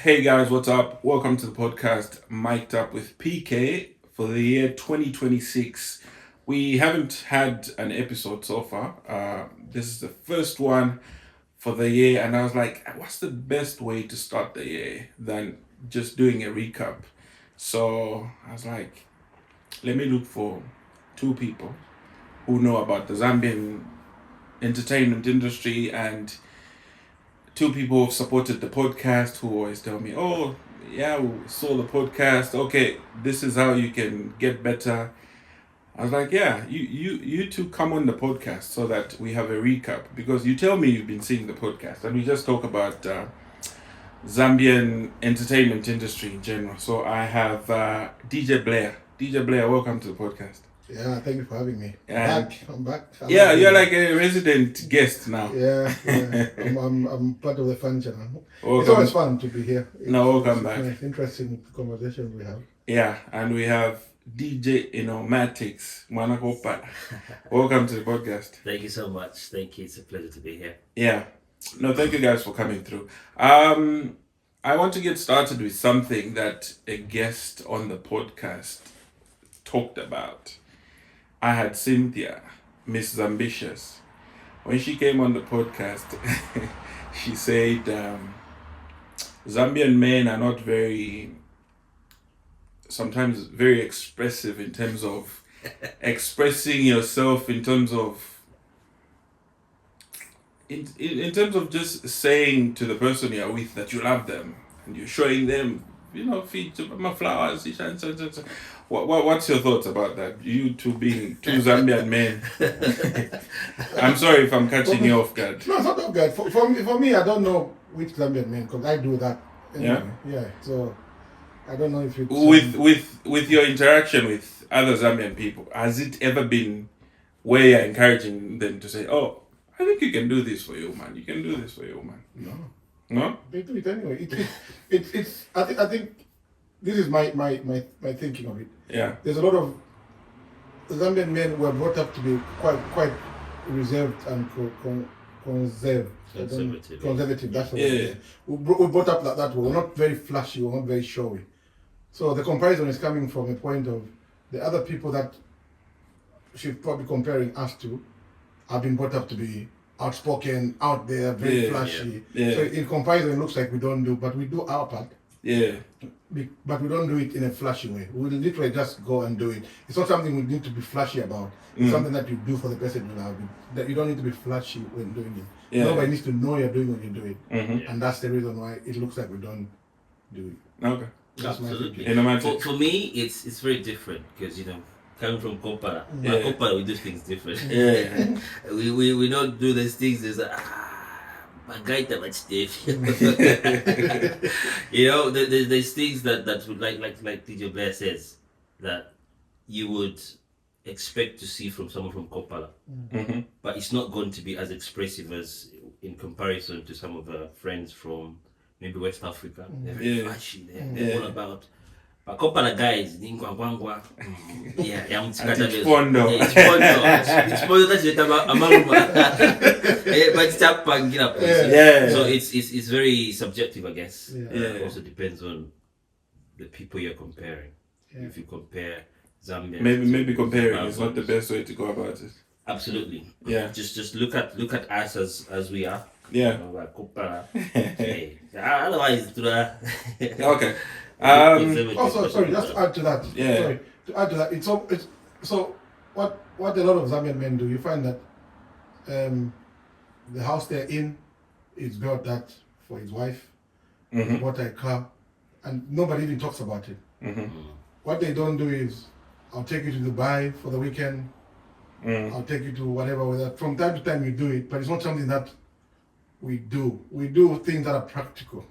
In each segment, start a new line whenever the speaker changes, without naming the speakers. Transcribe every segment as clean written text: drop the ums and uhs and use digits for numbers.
Hey guys, what's up? Welcome to the podcast Mic'd Up with PK for the year 2026. We haven't had an episode so far. This is the first one for the year, and I was like, what's the best way to start the year than just doing a recap? So I was like, let me look for two people who know about the Zambian entertainment industry and two people who've supported the podcast who always tell me, oh, yeah, we saw the podcast. Okay, this is how you can get better. I was like, yeah, you two come on the podcast so that we have a recap because you tell me you've been seeing the podcast and we just talk about Zambian entertainment industry in general. So I have DJ Blair. DJ Blair, welcome to the podcast.
Yeah, thank you for having me.
And
I'm back.
yeah, you're like a resident guest now.
Yeah. I'm part of the furniture now.
Welcome.
It's always fun to be here.
Welcome back.
It's interesting conversation we have.
Yeah, and we have DJ Enomatix, Manakopa. Welcome to the podcast.
Thank you so much. Thank you. It's a pleasure to be here.
Yeah. No, thank you guys for coming through. I want to get started with something that a guest on the podcast talked about. I had Cynthia, Miss Ambitious. When she came on the podcast, she said Zambian men are not sometimes very expressive in terms of expressing yourself, in terms of just saying to the person you're with that you love them and you're showing them, feed my flowers. What's your thoughts about that? You two being two Zambian men. I'm sorry if I'm catching you off guard.
No, it's not off guard. For me, I don't know which Zambian men because I do that. Anyway. Yeah. So I don't know if it's
with your interaction with other Zambian people, has it ever been where you're encouraging them to say, "Oh, I think you can do this for your man. You can do this for your man." No.
They do it anyway. It's. I think this is my thinking of it.
Yeah.
There's a lot of Zambian men who are brought up to be quite reserved and conservative. That's what it is. We're brought up like that. We're not very flashy. We're not very showy. So the comparison is coming from a point of the other people that she's probably comparing us to have been brought up to be outspoken, out there, very flashy.
Yeah.
So in comparison, it looks like we don't do, but we do our part.
Yeah.
But we don't do it in a flashy way. We literally just go and do it. It's not something we need to be flashy about. It's something that you do for the person you love. That you don't need to be flashy when doing it.
Yeah.
Nobody needs to know you're doing when you do it.
Mm-hmm.
And that's the reason why it looks like we don't do it.
Okay.
That's
Absolutely. For me, it's very different because coming from Kopara, Kopara we do things different.
Yeah.
we don't do these things as Magaita like Steve. There's things that would like DJ Blair says that you would expect to see from someone from Kopala.
Mm-hmm.
But it's not going to be as expressive as in comparison to some of our friends from maybe West Africa. They're very flashy. They're all about. But Kopala guys, Ningwangwangwa.
It's Pondo.
It's Pondo that's about Amaruma. But it's up and get up. So it's very subjective, I guess. It also depends on the people you're comparing. If you compare Zambia,
maybe comparing is not the best way to go about it.
Absolutely.
Yeah.
Just look at us as we are.
Yeah.
Like Kopala. Otherwise,
Okay.
Also, sorry, just to add to that.
Yeah.
Sorry, to add to that, it's so what a lot of Zambian men do. You find that the house they're in is built that for his wife.
Mm-hmm.
He bought a car, and nobody even talks about it.
Mm-hmm.
What they don't do is, I'll take you to Dubai for the weekend. I'll take you to whatever. From time to time you do it, but it's not something that we do. We do things that are practical.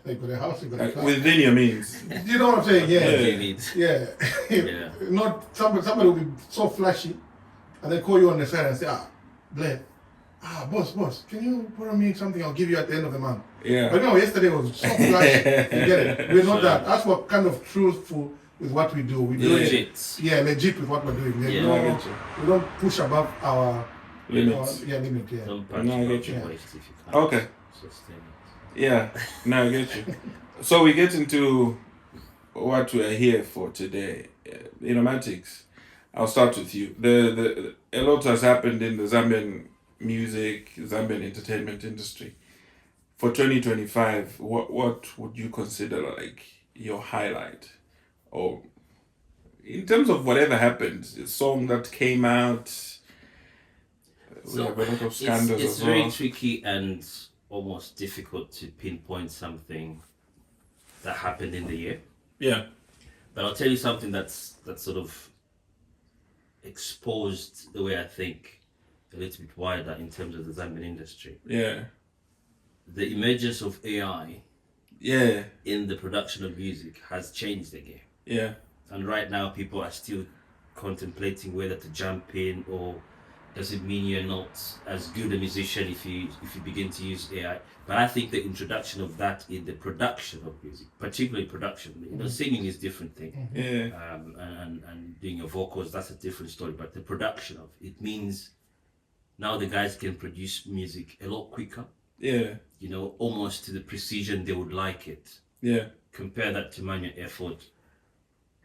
Like with a house, you got a car.
Within your means.
You know what I'm saying? Yeah.
Yeah.
Not somebody will be so flashy, and they call you on the side and say, Blair, boss, can you borrow me something? I'll give you at the end of the month.
Yeah.
But yesterday was so flashy. You get it? We're not that. That's what kind of truthful with what we do. We do
legit.
Legit with what we're doing.
I get you.
We don't push above our
limits.
Limit.
Don't
I get you.
waste if you can't
Okay.
sustain it.
Yeah. No, I get you. So we get into what we are here for today. Enomatix, I'll start with you. A lot has happened in the Zambian music, Zambian entertainment industry. For 2025, what would you consider like your highlight? Or in terms of whatever happened, a song that came out, we have a lot of scandals
it's
as well.
very tricky and almost difficult to pinpoint something that happened in the year.
Yeah.
But I'll tell you something that sort of exposed the way I think a little bit wider in terms of the Zambian industry.
Yeah.
The emergence of AI in the production of music has changed the game.
Yeah.
And right now people are still contemplating whether to jump in, or does it mean you're not as good a musician if you begin to use AI? But I think the introduction of that in the production of music, particularly production, singing is a different thing.
Yeah.
And doing your vocals, that's a different story. But the production of it means now the guys can produce music a lot quicker.
Yeah.
Almost to the precision they would like it.
Yeah.
Compare that to manual effort.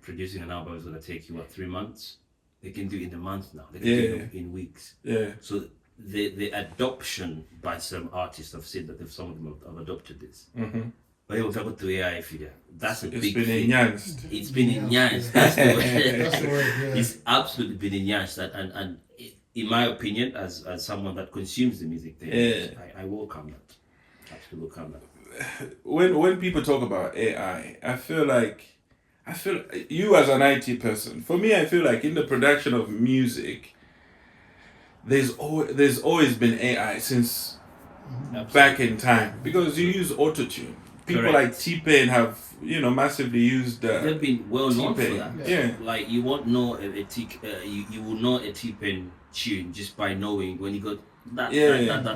Producing an album is going to take you 3 months. They can do it in a month now. They can do it in weeks.
Yeah.
So the adoption by some artists, I've seen that some of them have adopted this.
Mm-hmm.
But we've got to AI figure. That's a big thing.
It's been enhanced.
It's been enhanced. That's the word.
That's the word, yeah.
It's absolutely been enhanced. And in my opinion, as someone that consumes the music, I welcome that. Absolutely welcome that.
When people talk about AI, I feel like you as an IT person, for me, I feel like in the production of music, there's always been AI since back in time, because you use autotune. People
Correct.
like T-Pain have massively used.
They've been well known for
T-Pain.
that.
Yeah.
Like you won't know you will know a T-Pain tune just by knowing when you got that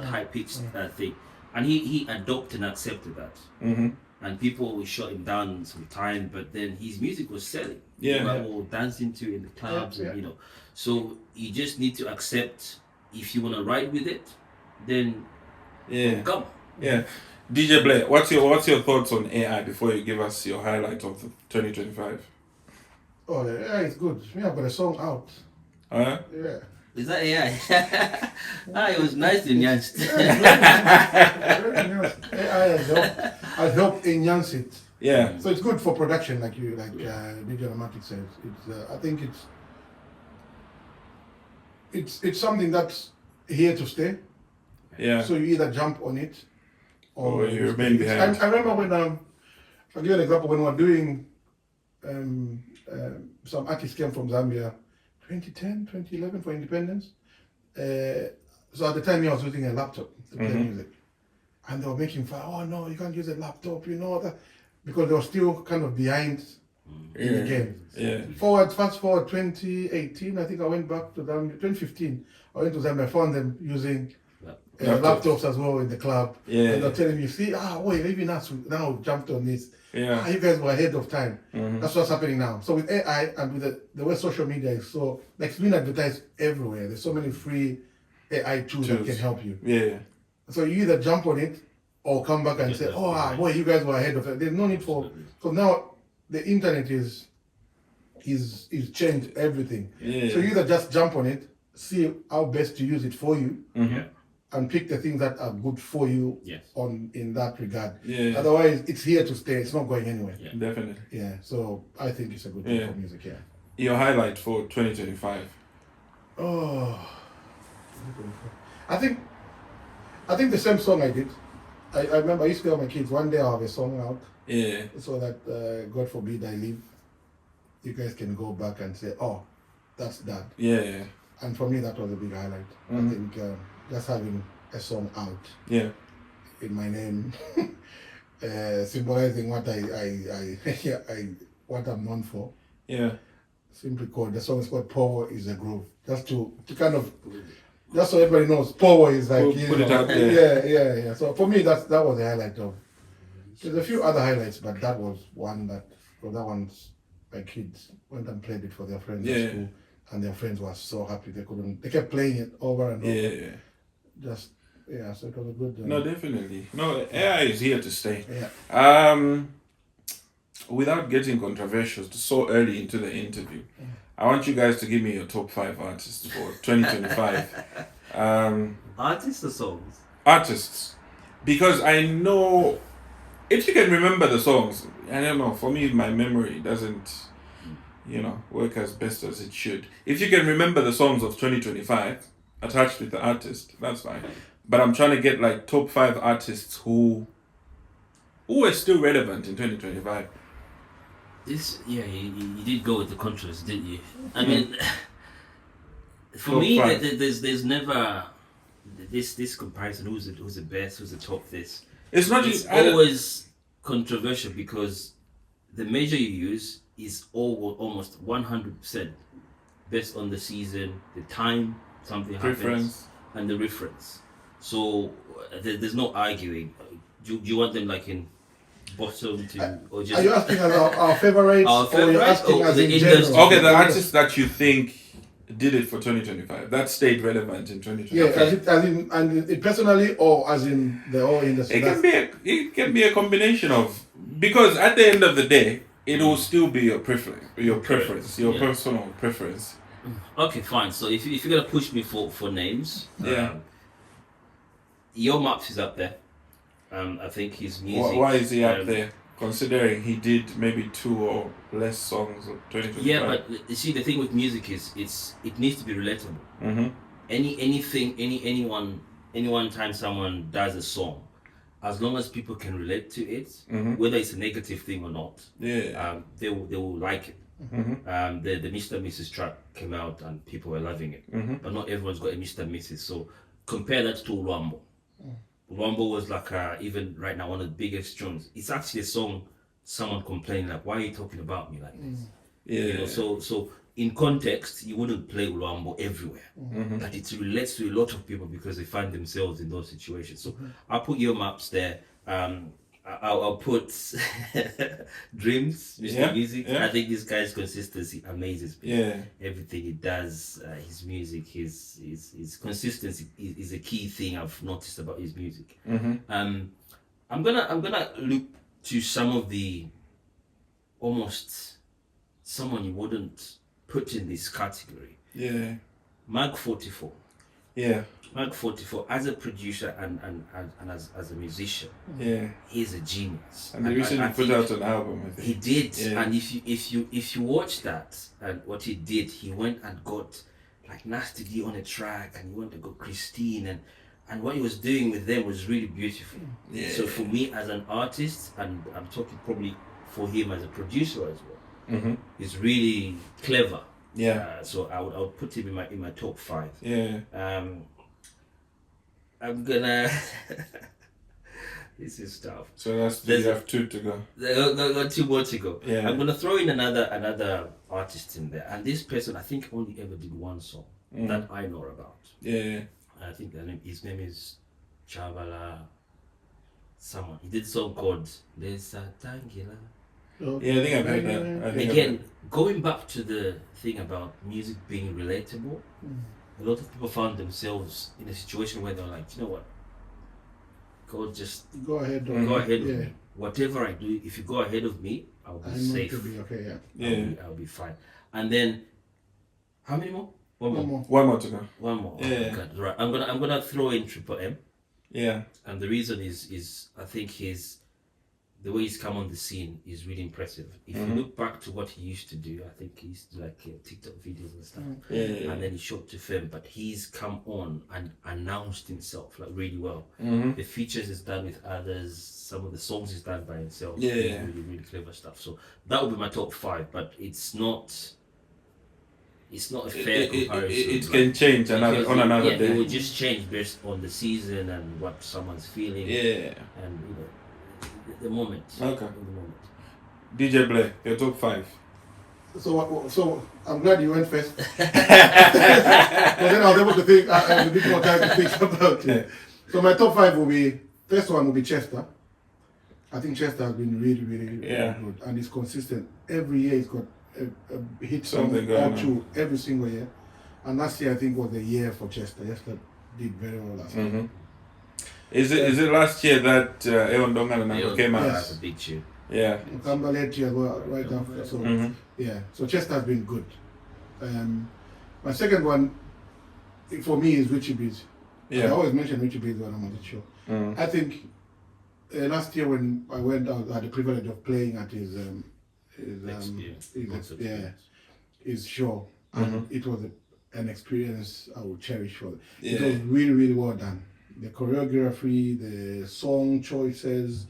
high pitched thing, and he adopted and accepted that.
Mm-hmm.
And people will shut him down some time, but then his music was selling.
Yeah.
People were dancing to in the clubs, and so you just need to accept, if you want to ride with it, then come.
Yeah. DJ Blair, what's your thoughts on AI before you give us your highlight of 2025?
Oh, the AI is good. Me, I've got a song out.
Huh?
Yeah.
Is that AI? It was nice and enhanced.
AI has helped enhance it.
Yeah.
So it's good for production, like DJ Enomatix says. I think it's something that's here to stay.
Yeah.
So you either jump on it or
you remain behind.
I remember when I'll give you an example, when we were doing some artists came from Zambia 2010, 2011 for independence. So at the time I was using a laptop to play music. And they were making fun, oh no, you can't use a laptop, that, because they were still kind of behind in the game.
Yeah.
Fast forward 2018, I think I went back to Zambia, 2015, I went to Zambia, I found them using laptops as well in the club.
Yeah.
And they're telling me, see, wait, even us now jumped on this.
Yeah.
You guys were ahead of time.
Mm-hmm.
That's what's happening now. So with AI and with the way social media is so, like, it's being advertised everywhere. There's so many free AI tools that can help you.
Yeah.
So you either jump on it or come back and say, boy, you guys were ahead of it. There's no need for, because now the internet is changed everything.
Yeah.
So you either just jump on it, see how best to use it for you,
Mm-hmm.
and pick the things that are good for you in that regard.
Yeah.
Otherwise, it's here to stay. It's not going anywhere.
Yeah.
Definitely.
Yeah. So I think it's a good thing for music. Yeah.
Your highlight for 2025.
Oh, I think the same song I did. I remember I used to tell my kids, one day I'll have a song out.
Yeah.
So that God forbid I leave, you guys can go back and say, oh, that's that.
Yeah.
And for me, that was a big highlight.
Mm-hmm.
I think just having a song out in my name, symbolizing what what I'm known for.
Yeah.
Simply called, the song is called Power is a Groove. Just to kind of, just so everybody knows, Power is like,
Put it out there.
Yeah. So for me, that was the highlight of. There's a few other highlights, but that was one that, because that one's, my kids went and played it for their friends at school, and their friends were so happy they kept playing it over and over.
Yeah.
So it was a good.
No, definitely. No, AI is here to stay.
Yeah.
without getting controversial, so early into the interview, I want you guys to give me your top 5 artists for 2025.
Artists or songs?
Artists. Because I know, if you can remember the songs, I don't know, for me, my memory doesn't, work as best as it should. If you can remember the songs of 2025 attached with the artist, that's fine. But I'm trying to get like top 5 artists who are still relevant in 2025.
You did go with the controversy, didn't you? I mean, for top me, there's never this comparison. Who's the best? Who's the top? This.
It's
always controversial because the measure you use is almost 100% based on the season, the time something happens, and the reference. So there's no arguing. Do you want them like in bottom to or just?
Are you asking our favorites?
Our favorites, or you're asking
as in general?
Okay, the artists that you think did it for 2025 that stayed relevant in 2025.
Yeah, as in personally or as in the whole industry.
It can be a combination of, because at the end of the day, it will still be your preference, your personal preference.
Okay, fine. So if you're gonna push me for names, Enomatix is up there. I think his music.
Why is he up there? Considering he did maybe 2 or less songs of 2025.
Yeah, but you see, the thing with music is it needs to be relatable.
Mm-hmm.
Anyone time someone does a song, as long as people can relate to it, whether it's a negative thing or not, they will like it.
Mm-hmm.
The Mr. Mrs. track came out and people were loving it, but not everyone's got a Mr. Mrs. So compare that to Luambo. Luambo was like even right now one of the biggest tunes. It's actually a song someone complaining like, why are you talking about me like this?
Yeah.
So in context, you wouldn't play Luambo everywhere, but it relates to a lot of people because they find themselves in those situations. So I'll put Enomatix there. I'll put Dreams, Mr. Music. I think this guy's consistency amazes me.
Yeah.
Everything he does, his music, his consistency is a key thing I've noticed about his music. I'm gonna look to some of the almost someone you wouldn't put in this category.
Yeah.
Mag 44.
Yeah.
Mag 44 as a producer and as a musician, he's a genius.
And he recently put out an album, I think.
He did, and if you watch that and what he did, he went and got like Nasty D on a track, and he went to go Christine, and what he was doing with them was really beautiful.
Yeah.
So for me as an artist, and I'm talking probably for him as a producer as well, he's really clever.
Yeah.
So I would put him in my top 5.
Yeah.
I'm gonna. This is tough.
So you have 2 to go.
Got 2 more to go.
Yeah.
I'm gonna throw in another artist in there, and this person I think only ever did 1 song that I know about.
Yeah.
I think his name is Chavala. Someone he did a song called Lesa Tangila.
Yeah, I think I've heard that.
Again, going back to the thing about music being relatable, a lot of people found themselves in a situation where they're like, you know what? God, just
go ahead
with me. Whatever I do, if you go ahead of me, I'll be safe.
To be okay,
I'll be fine. And then, how many more? One
more to go.
One more.
Yeah.
Oh, God. Right. I'm gonna throw in Triple M.
Yeah.
And the reason is I think the way he's come on the scene is really impressive. If you look back to what he used to do, I think he used to do like TikTok videos and stuff. And then he shot to film, but he's come on and announced himself like really well. The features is done with others, some of the songs is done by himself. Really, really clever stuff. So that would be my top 5, but it's not a fair comparison.
It can change on another day.
It will just change based on the season and what someone's feeling.
Yeah.
And the moment.
Okay.
In the moment.
DJ Blair, your top 5.
So I'm glad you went first. Because then I was able to think, I had a bit more time to think about it. So my top 5 will be, first one will be Chester. I think Chester has been really, really, really good. And he's consistent. Every year he's got a hit song or 2 every single year. And last year I think was the year for Chester. Chester did very well last year.
Is it last year that Eon Dongan came out?
That's a big tune.
Yeah.
Kambaleti as well, right after. So yeah, so Chester has been good. My second one, for me, is Richie Beats.
Yeah.
I always mention Richie Beats when I'm on the show. I think last year when I went out, I had the privilege of playing at his show, and it was an experience I would cherish for. It was really, really well done. The choreography, the song choices,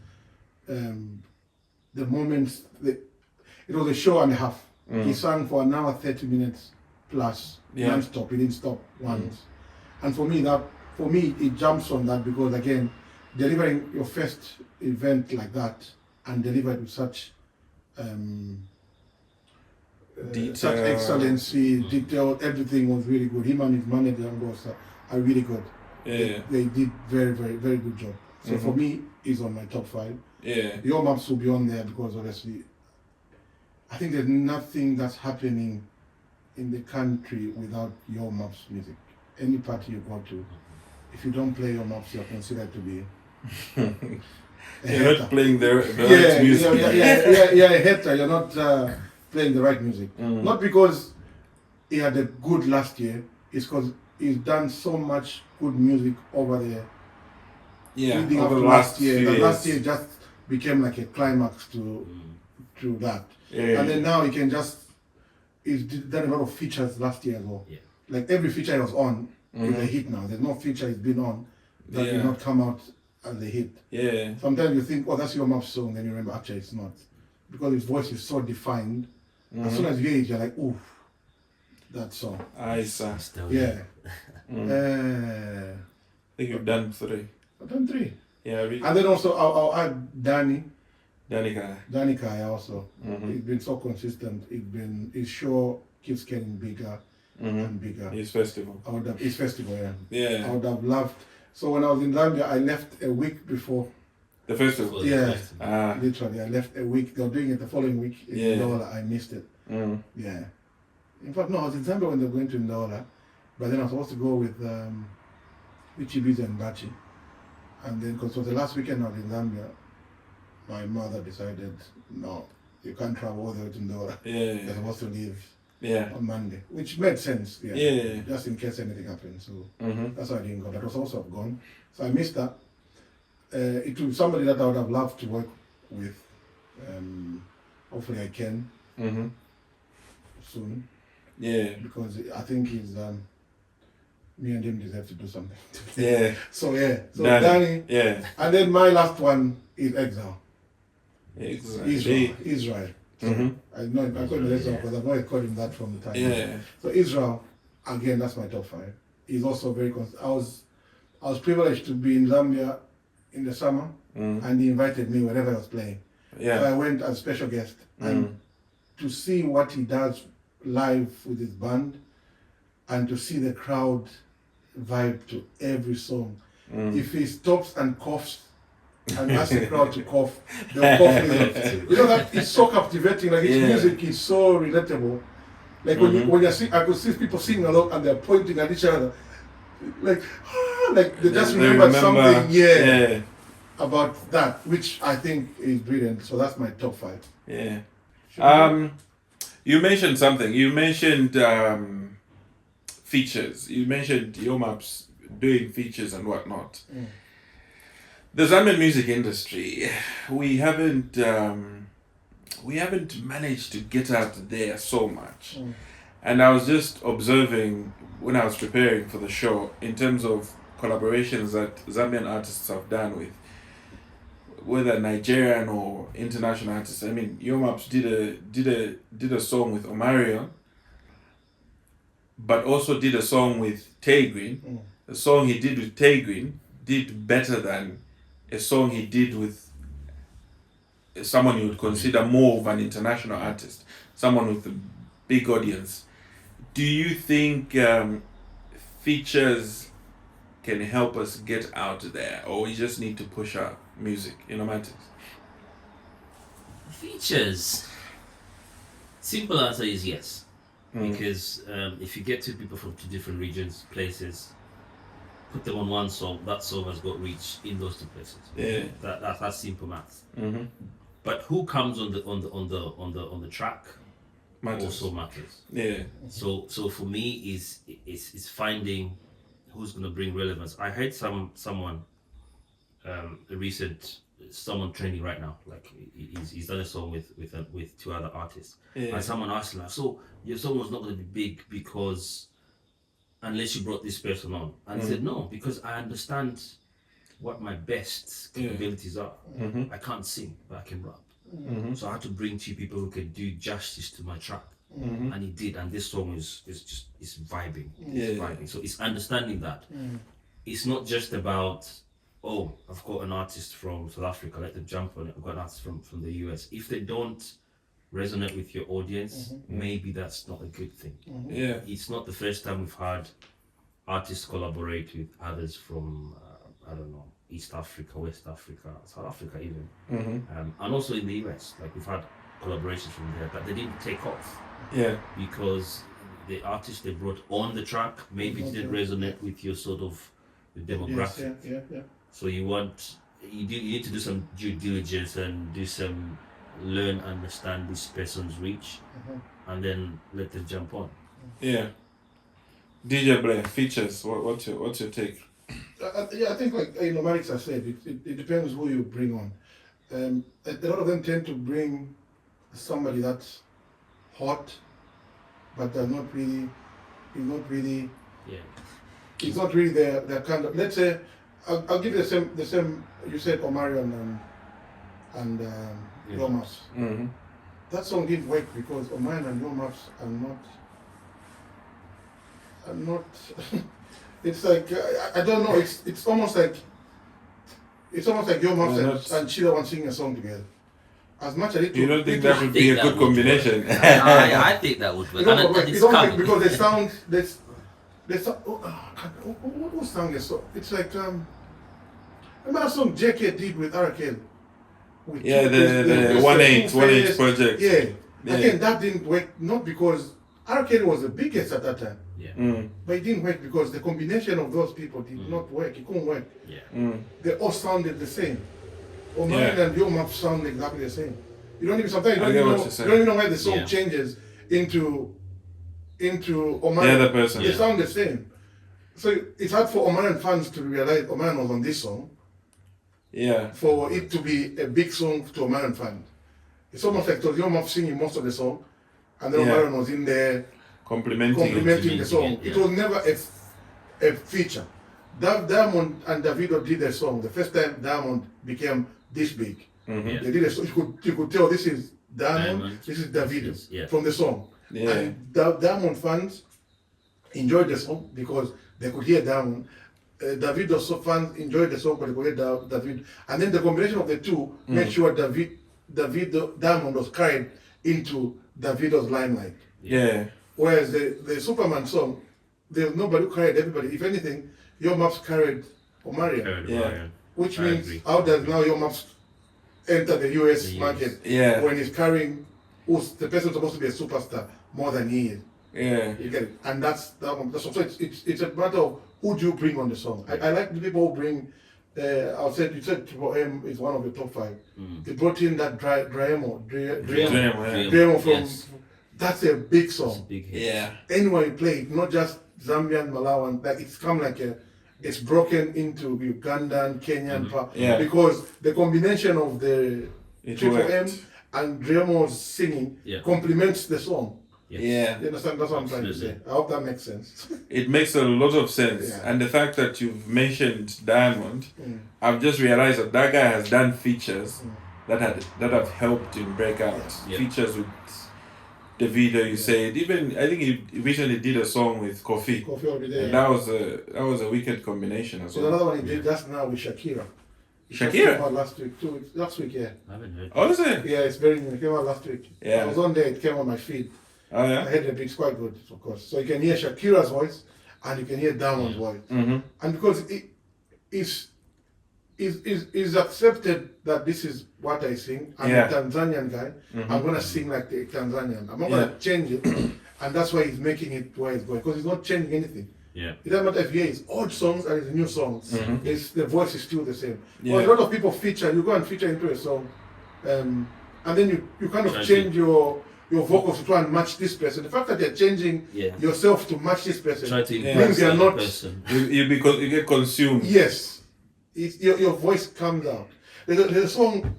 the moments. It was a show and a half. He sang for an hour, 30 minutes plus, non-stop. He didn't stop once. And for me, it jumps on that because again, delivering your first event like that and delivered with such such excellency, detail, everything was really good. Him and his manager are really good. They did very, very, very good job. So for me, he's on my top 5. Your Maps will be on there because honestly, I think there's nothing that's happening in the country without Your Maps music. Any party you go to, if you don't play Your Maps, you're considered to be
you're not playing the right music.
Yeah, a hater. You're not playing the right music. Not because he had a good last year, it's because he's done so much good music over there. Leading up to last year. That last year just became like a climax to that. And then now he's done a lot of features last year as well. Like every feature he was on is a hit now. There's no feature he's been on that did not come out as a hit. Sometimes you think, oh, that's Your Maps song, then you remember actually it's not. Because his voice is so defined. As soon as you hear it, you're like, ooh, that song. Yeah.
I think you've done 3.
I've done 3.
Yeah, really.
And then also I'll add Danny
Kai
also. He's been so consistent. His show keeps getting bigger and bigger.
His festival.
His festival, yeah. I would have loved. So when I was in Zambia, I left a week before
the festival.
Yeah, literally, I left a week. They were doing it the following week in Ndola. I missed it. Yeah. In fact, no, I was in Zambia when they were going to Ndola, but then I was supposed to go with Ichibiz and Bachi. And then, because it was the last weekend I was in Zambia, my mother decided, no, you can't travel all the way to Ndola. You're supposed to leave on Monday, which made sense. Just in case anything happens. So that's why I didn't go. That was also gone. So I missed that. It was somebody that I would have loved to work with. Hopefully I can soon. Because I think he's me and him deserve to do something. So Danny. And then my last one is Exile. Israel. I know I call him Exile because I've always called him that from the time. So Israel, again, that's my top 5. He's also very constant. I was privileged to be in Zambia in the summer, and he invited me wherever I was playing. So I went as a special guest, and to see what he does live with his band, and to see the crowd vibe to every song. If he stops and coughs and asks the crowd to cough, they'll cough with him. You know that it's so captivating. Like his music is so relatable. Like when you see, I could see people singing along and they're pointing at each other, like they just remember something. About that, which I think is brilliant. So that's my top 5.
You mentioned something. You mentioned features. You mentioned Your Maps doing features and whatnot. The Zambian music industry, we haven't managed to get out there so much. And I was just observing when I was preparing for the show in terms of collaborations that Zambian artists have done with whether Nigerian or international artists. I mean, Your Maps did a song with Omarion, but also did a song with Tay Green. The song he did with Tay Green did better than a song he did with someone you would consider more of an international artist, someone with a big audience. Do you think features can help us get out there, or we just need to push our music? Enomatix.
Features. Simple answer is yes. Because if you get 2 people from 2 different regions, places, put them on one song, that song has got reach in those 2 places. That's simple maths. But who comes on the track also matters.
Yeah.
So for me is finding who's gonna bring relevance. I heard someone someone trending right now, like he's done a song with 2 other artists, and someone asked him, so your song was not going to be big because unless you brought this person on, and he said no, because I understand what my best capabilities are. I can't sing, but I can rap. So I had to bring 2 people who could do justice to my track, and he did, and this song is vibing. It's vibing. So it's understanding that it's not just about, oh, I've got an artist from South Africa, let them jump on it. I've got an artist from the US. If they don't resonate with your audience, maybe that's not a good thing.
Yeah.
It's not the first time we've had artists collaborate with others from, I don't know, East Africa, West Africa, South Africa even. And also in the US, like we've had collaborations from there, but they didn't take off.
Yeah.
Because the artist they brought on the track maybe didn't resonate with your sort of demographic.
Yeah.
So you need to do some due diligence and learn, understand this person's reach, and then let them jump on.
Yeah. DJ Blair, features. What's your take?
I think like Enomatix has said, it depends who you bring on. A lot of them tend to bring somebody that's hot, but they're not really. It's not really their kind of. Let's say, I'll give you the same. You said Omarion and Yomas. That song didn't work because Omarion and Yomas are not. It's like I don't know. It's almost like Yomas and Chila want singing a song together. As much as
you don't think that would be a good combination?
I think that would work.
It don't work because they sound. What song is so? It's like remember that song JK did with Arakel?
The 1-8 project.
Yeah. Again, that didn't work not because Arakel was the biggest at that time. But it didn't work because the combination of those people did not work. It couldn't work. They all sounded the same. Omarion and Yomap sound exactly the same. You don't even know why the song changes into Omarion.
The other person.
They sound the same. So it's hard for Omarion fans to realize Omarion was on this song.
Yeah.
For it to be a big song to Omarion fans. It's almost like Yomap singing most of the song, and then Omarion was in there complimenting the song. It was never a feature. Diamond and Davido did a song. The first time Diamond became this big. They did a song. You could tell this is Diamond. This is Davido from the song. And Diamond fans enjoyed the song because they could hear Diamond. Davido fans enjoyed the song because they could hear Davido. And then the combination of the two made sure Diamond was carried into Davido's limelight.
Yeah.
Whereas the Superman song, there's nobody who carried everybody. If anything, Your Maps carried Omarion. Which means how does now Your Maps enter the US market when he's carrying the person supposed to be a superstar more than he is? You get it? And that's so it's a matter of who do you bring on the song. I like the people who bring. You said Triple M is one of the top 5. They brought in that Dremo from. That's a big song.
It's a big hit.
Anywhere you play it, not just Zambian, Malawian, like it's come like it's broken into Ugandan, Kenyan, because the combination of the Triple M and Dremo's singing complements the song. You understand? That's what I'm trying to say. I hope that makes sense.
It makes a lot of sense. And the fact that you've mentioned Diamond, I've just realized that guy has done features that have helped him break out. Features with Davido, you said. Even I think he recently did a song with Kofi. And that was a wicked combination as well.
There's another one he did just now with Shakira.
Shakira?
Last week, last week,
I haven't heard.
Oh, is it?
Yeah, it's very new. It came out last week. I was on there, it came on my feed.
Oh, yeah?
I heard the beat's quite good, of course. So you can hear Shakira's voice and you can hear Diamond's voice. And because it is accepted that this is what I sing. I'm a Tanzanian guy. I'm going to sing like the Tanzanian. I'm not going to change it. And that's why he's making it where it's going. Because he's not changing anything. It doesn't matter if he is old songs and it's new songs. The voice is still the same. But a lot of people feature, you go and feature into a song, and then you kind of change your vocals to try and match this person. The fact that you're changing yourself to match this person means you're not
person.
You get consumed.
Yes, your voice comes out. There's a song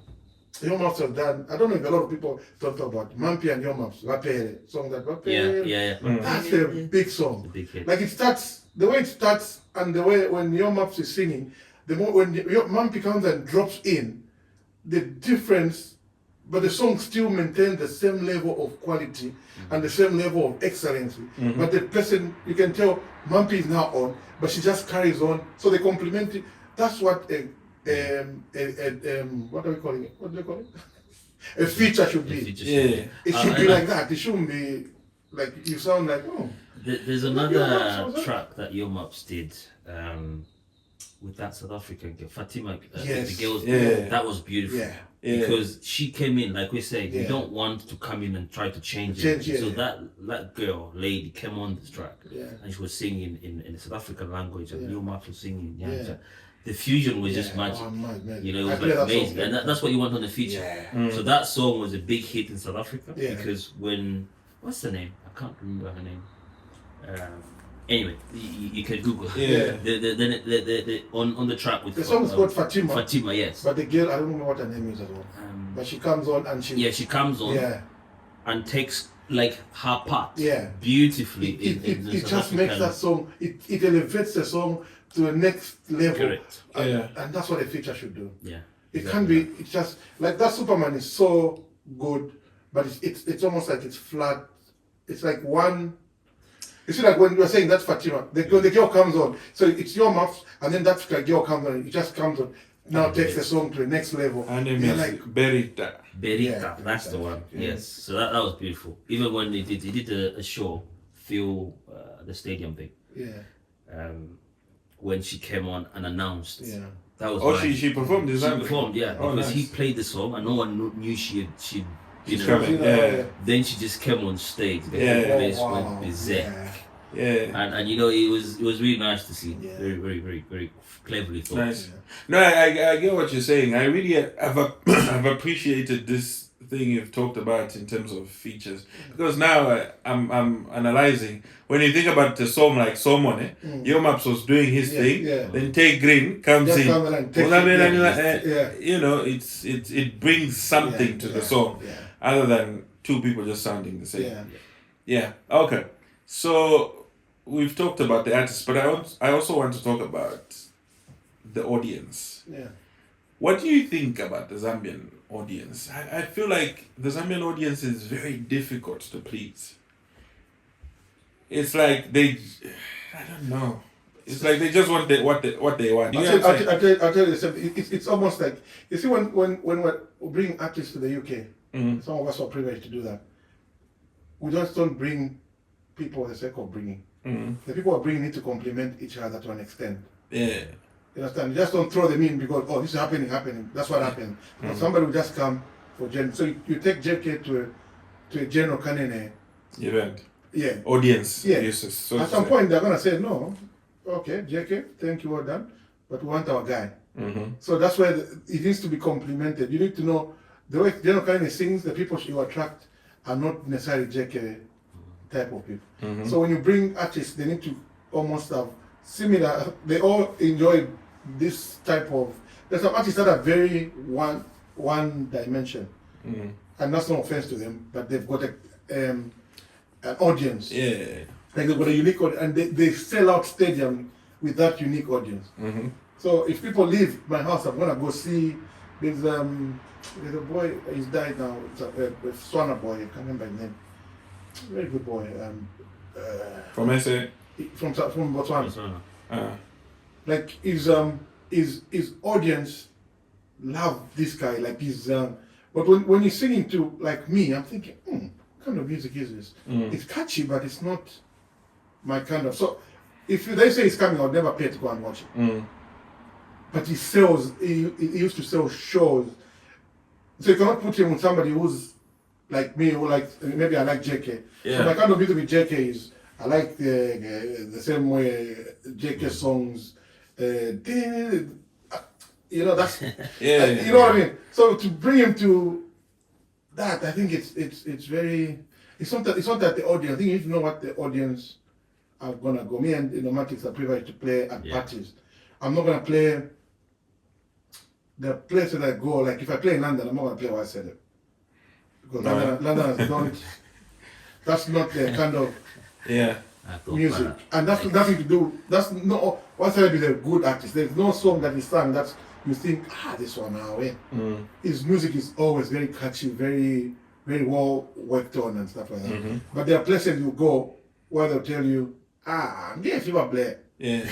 Enomatix have done. I don't know if a lot of people talk about Mampi and Enomatix. Wapere song that Wapere.
Yeah.
That's a big song. Like it starts, the way it starts, and the way when Enomatix is singing, the more when Mampi comes and drops in, the difference, but the song still maintains the same level of quality and the same level of excellency. But the person, you can tell Mampi is now on, but she just carries on. So they complement it. That's what what are we calling it? What do they call it? A feature should be. It should be like that. It shouldn't be like you sound like, oh.
There's another track that Enomatix did with that South African girl, Fatima. The girls, that was beautiful. Because she came in, like we said, you don't want to come in and try to change it. So that girl, lady, came on this track and she was singing in the South African language, and Enomatix was singing in Yanja. The fusion was just magic. You know, it was like amazing. And that's what you want on the feature. So that song was a big hit in South Africa because when, what's the name? I can't remember her name. Anyway, you can Google. The on the track with
the song is called Fatima.
Fatima, yes.
But the girl, I don't know what her name is as well. But she comes on and she
comes on and takes like her part beautifully.
It just makes that song. It elevates the song to the next level.
Correct.
And that's what a feature should do.
Yeah.
It can be. It's just like that. Superman is so good, but it's almost like it's flat. It's like one. You see, like when you're saying that's Fatima, the girl comes on, so it's Enomatix, and then that girl comes on, it just comes on, now takes the song to the next level.
And then it's like Berita.
Berita, that's the one. Yes, so that was beautiful. Even when he did a show, the stadium thing. When she came on and announced. That was
she performed this.
She performed, because
nice.
He played the song and no one knew she'd
coming.
Then she just came on stage.
Went
berserk. And you know, it was really nice to see. Very, very, very, very cleverly thought.
Nice. No, I get what you're saying. I really have appreciated this thing you've talked about in terms of features, because now I'm analyzing. When you think about the song like Someone, Enomatix was doing his thing, then Take Green comes in. You know, it brings something to the song, other than two people just sounding the same. Okay. So we've talked about the artists, but I also want to talk about the audience. What do you think about the Zambian audience? I feel like the Zambian audience is very difficult to please. It's like I don't know. It's like they just want what they want.
I'll tell you something. It's almost like, you see, when we're bringing artists to the UK, some of us are privileged to do that. We just don't bring people for the sake of bringing. The people who are bringing need to complement each other to an extent. You understand? You just don't throw them in because, this is happening. That's what happened. Somebody will just come for Gen. So you take JK to a general Kanene
event.
Audience.
Uses. So
at some point they're gonna say no. Okay, JK, thank you, well done. But we want our guy. So that's where it needs to be complemented. You need to know the way general Kanene sings. The people you attract are not necessarily JK type of people. So when you bring artists, they need to almost have similar. They all enjoy this type of. There's some artists that are very one dimension, and that's no offense to them, but they've got an audience. Like they've got a unique audience, and they sell out stadium with that unique audience. So if people leave my house, I'm gonna go see. There's a boy. He's died now. It's a Swana boy. I can't remember his name. Very good boy.
From SA.
From Botswana. Like his audience love this guy. Like but when he's singing to like me, I'm thinking, what kind of music is this? It's catchy, but it's not my kind of. So if they say he's coming, I'll never pay to go and watch it. But he sells. He used to sell shows. So you cannot put him with somebody who's like me, or like maybe I like JK. So my kind of music with JK is I like the same way JK songs. You know, that's
Yeah.
you know what I mean. So to bring him to that, I think it's very. It's not that the audience. I think you need to know what the audience are gonna go. Me and Enomatix are privileged to play at parties. I'm not gonna play the places I go. Like if I play in London, I'm not gonna play White Celeb because London has don't. That's not the kind of music, and that's nothing to do. That's no. White Celeb is a good artist. There's no song that he sang that you think this one now. His music is always very catchy, very well worked on and stuff like that. Mm-hmm. But there are places you go where they'll tell you, DJ Blair.
Yeah.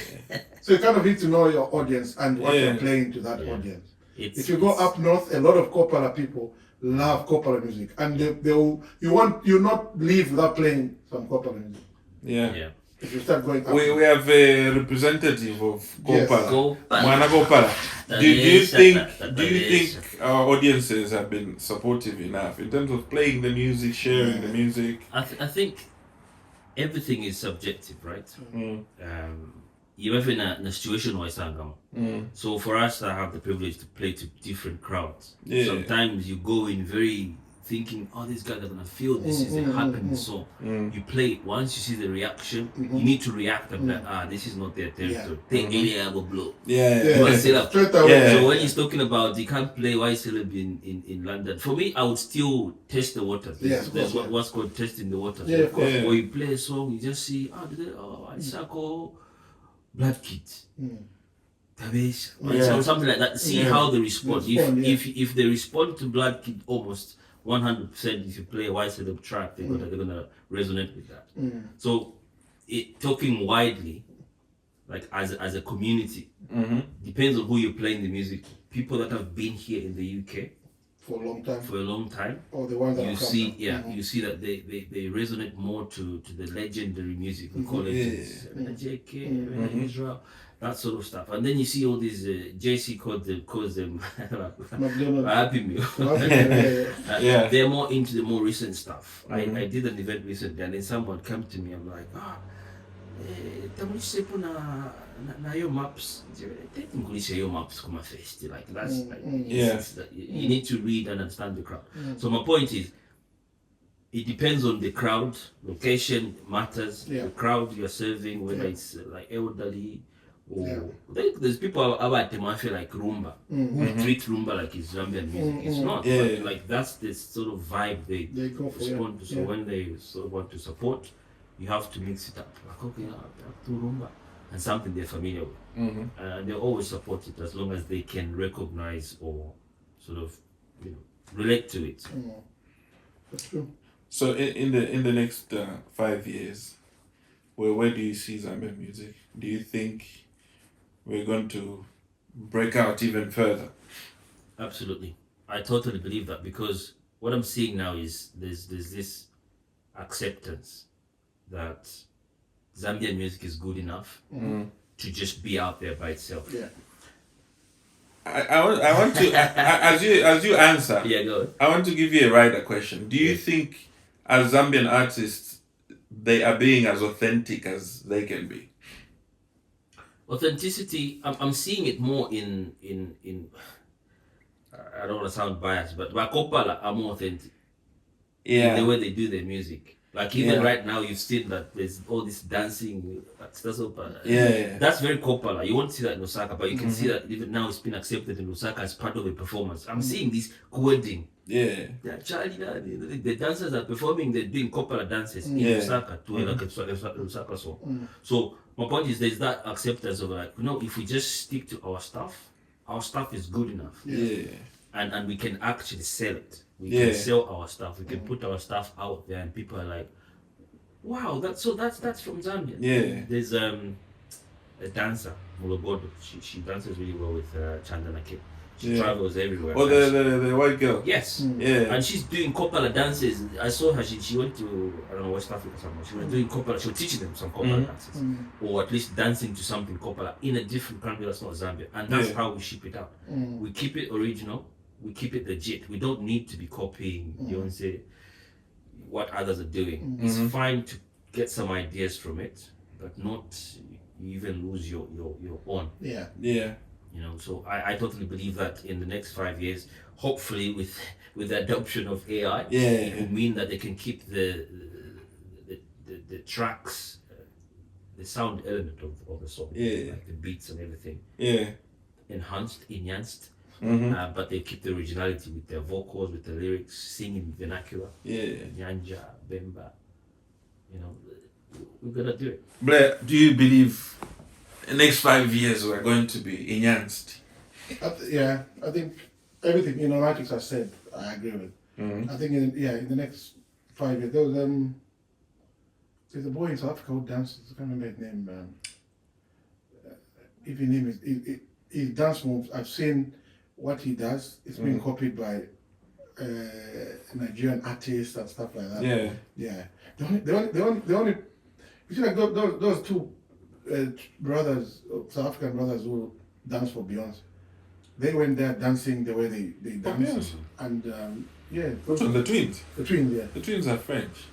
So you kind of need to know your audience and what you're playing to that audience. If you go up north, a lot of Kopala people love Kopala music, and you not leave without playing some Kopala music.
Yeah.
If you start going up,
we have a representative of Kopala.
Yes.
Kopala. Do you think our audiences have been supportive enough in terms of playing the music, sharing the music?
I think everything is subjective, right? You're in a situation where so for us, I have the privilege to play to different crowds. Sometimes you go in very thinking, these guys are gonna feel this is a happening song. You play it once, you see the reaction. You need to react and be like, this is not their territory. Take any other blow. So when he's talking about you can't play White Celeb in London, for me, I would still test the waters. There's what's called testing the waters. When you play a song, you just see, Isako, Blood Kids. So something like that. See how they respond. If they respond to Blood Kid almost 100%, if you play a White Celeb track, they're gonna resonate with that. So, talking widely, like as a community, depends on who you're playing the music. People that have been here in the UK
for a long time,
or the ones that you see, you see that they resonate more to the legendary music. We call it JK, Israel. That sort of stuff, and then you see all these JC calls them Happy Meal. They're more into the more recent stuff. I did an event recently, and then someone came to me. I'm like, na your maps. Your maps come first. Like that's you need to read and understand the crowd. So my point is, it depends on the crowd. Location matters. The crowd you're serving, whether it's like elderly. There's people about them I feel like rumba who treat rumba like it's Zambian music. It's not. Like that's the sort of vibe they respond to. So when they sort of want to support, you have to mix it up. Like I have to rumba and something they're familiar with, and they always support it as long as they can recognize or sort of relate to it.
That's true.
So in the next 5 years, where do you see Zambian music? Do you think we're going to break out even further?
Absolutely. I totally believe that, because what I'm seeing now is there's this acceptance that Zambian music is good enough to just be out there by itself.
I want to as you answer.
Go on.
I want to give you a wider question. Do you think as Zambian artists they are being as authentic as they can be?
Authenticity, I'm seeing it more in I don't want to sound biased, but Kopala are more authentic in the way they do their music. Like even right now, you've seen that there's all this dancing. That's very Kopala. You won't see that in Osaka, but you can see that even now it's been accepted in Osaka as part of a performance. I'm seeing this coding. The dancers are performing, they're doing Kopala dances in Osaka to like a Osaka song. So my point is there's that acceptance of like, if we just stick to our stuff is good enough. And we can actually sell it. We can sell our stuff. We can put our stuff out there, and people are like, "Wow, that's from Zambia." There's a dancer, Mulogodo. She dances really well with Chandana Kid. She travels everywhere.
Oh, the white girl.
Yes. And she's doing Kopala dances. I saw her. She went to West Africa somewhere. She was doing Kopala. She was teaching them some Kopala dances, or at least dancing to something Kopala in a different country that's not Zambia. And that's how we ship it out. We keep it original. We keep it legit. We don't need to be copying Beyonce, what others are doing. It's fine to get some ideas from it, but not even lose your own. You know, so I totally believe that in the next 5 years, hopefully with the adoption of AI, it will mean that they can keep the tracks, the sound element of the song, like the beats and everything, enhanced, but they keep the originality with their vocals, with the lyrics, singing vernacular, Nyanja, Bemba. You know, we're gonna do it.
Blair, do you believe the next 5 years we're going to be enhanced?
I think everything Enomatix has said, I agree with. I think in the next 5 years, there's a boy in South Africa who dances. I can't remember his name. If his name is his dance moves, I've seen what he does. It's being copied by Nigerian artists and stuff like that. Yeah. The only you see, like those two brothers, South African brothers who dance for Beyonce. They went there dancing the way they dance. And
the twins.
The twins, yeah.
The twins are French.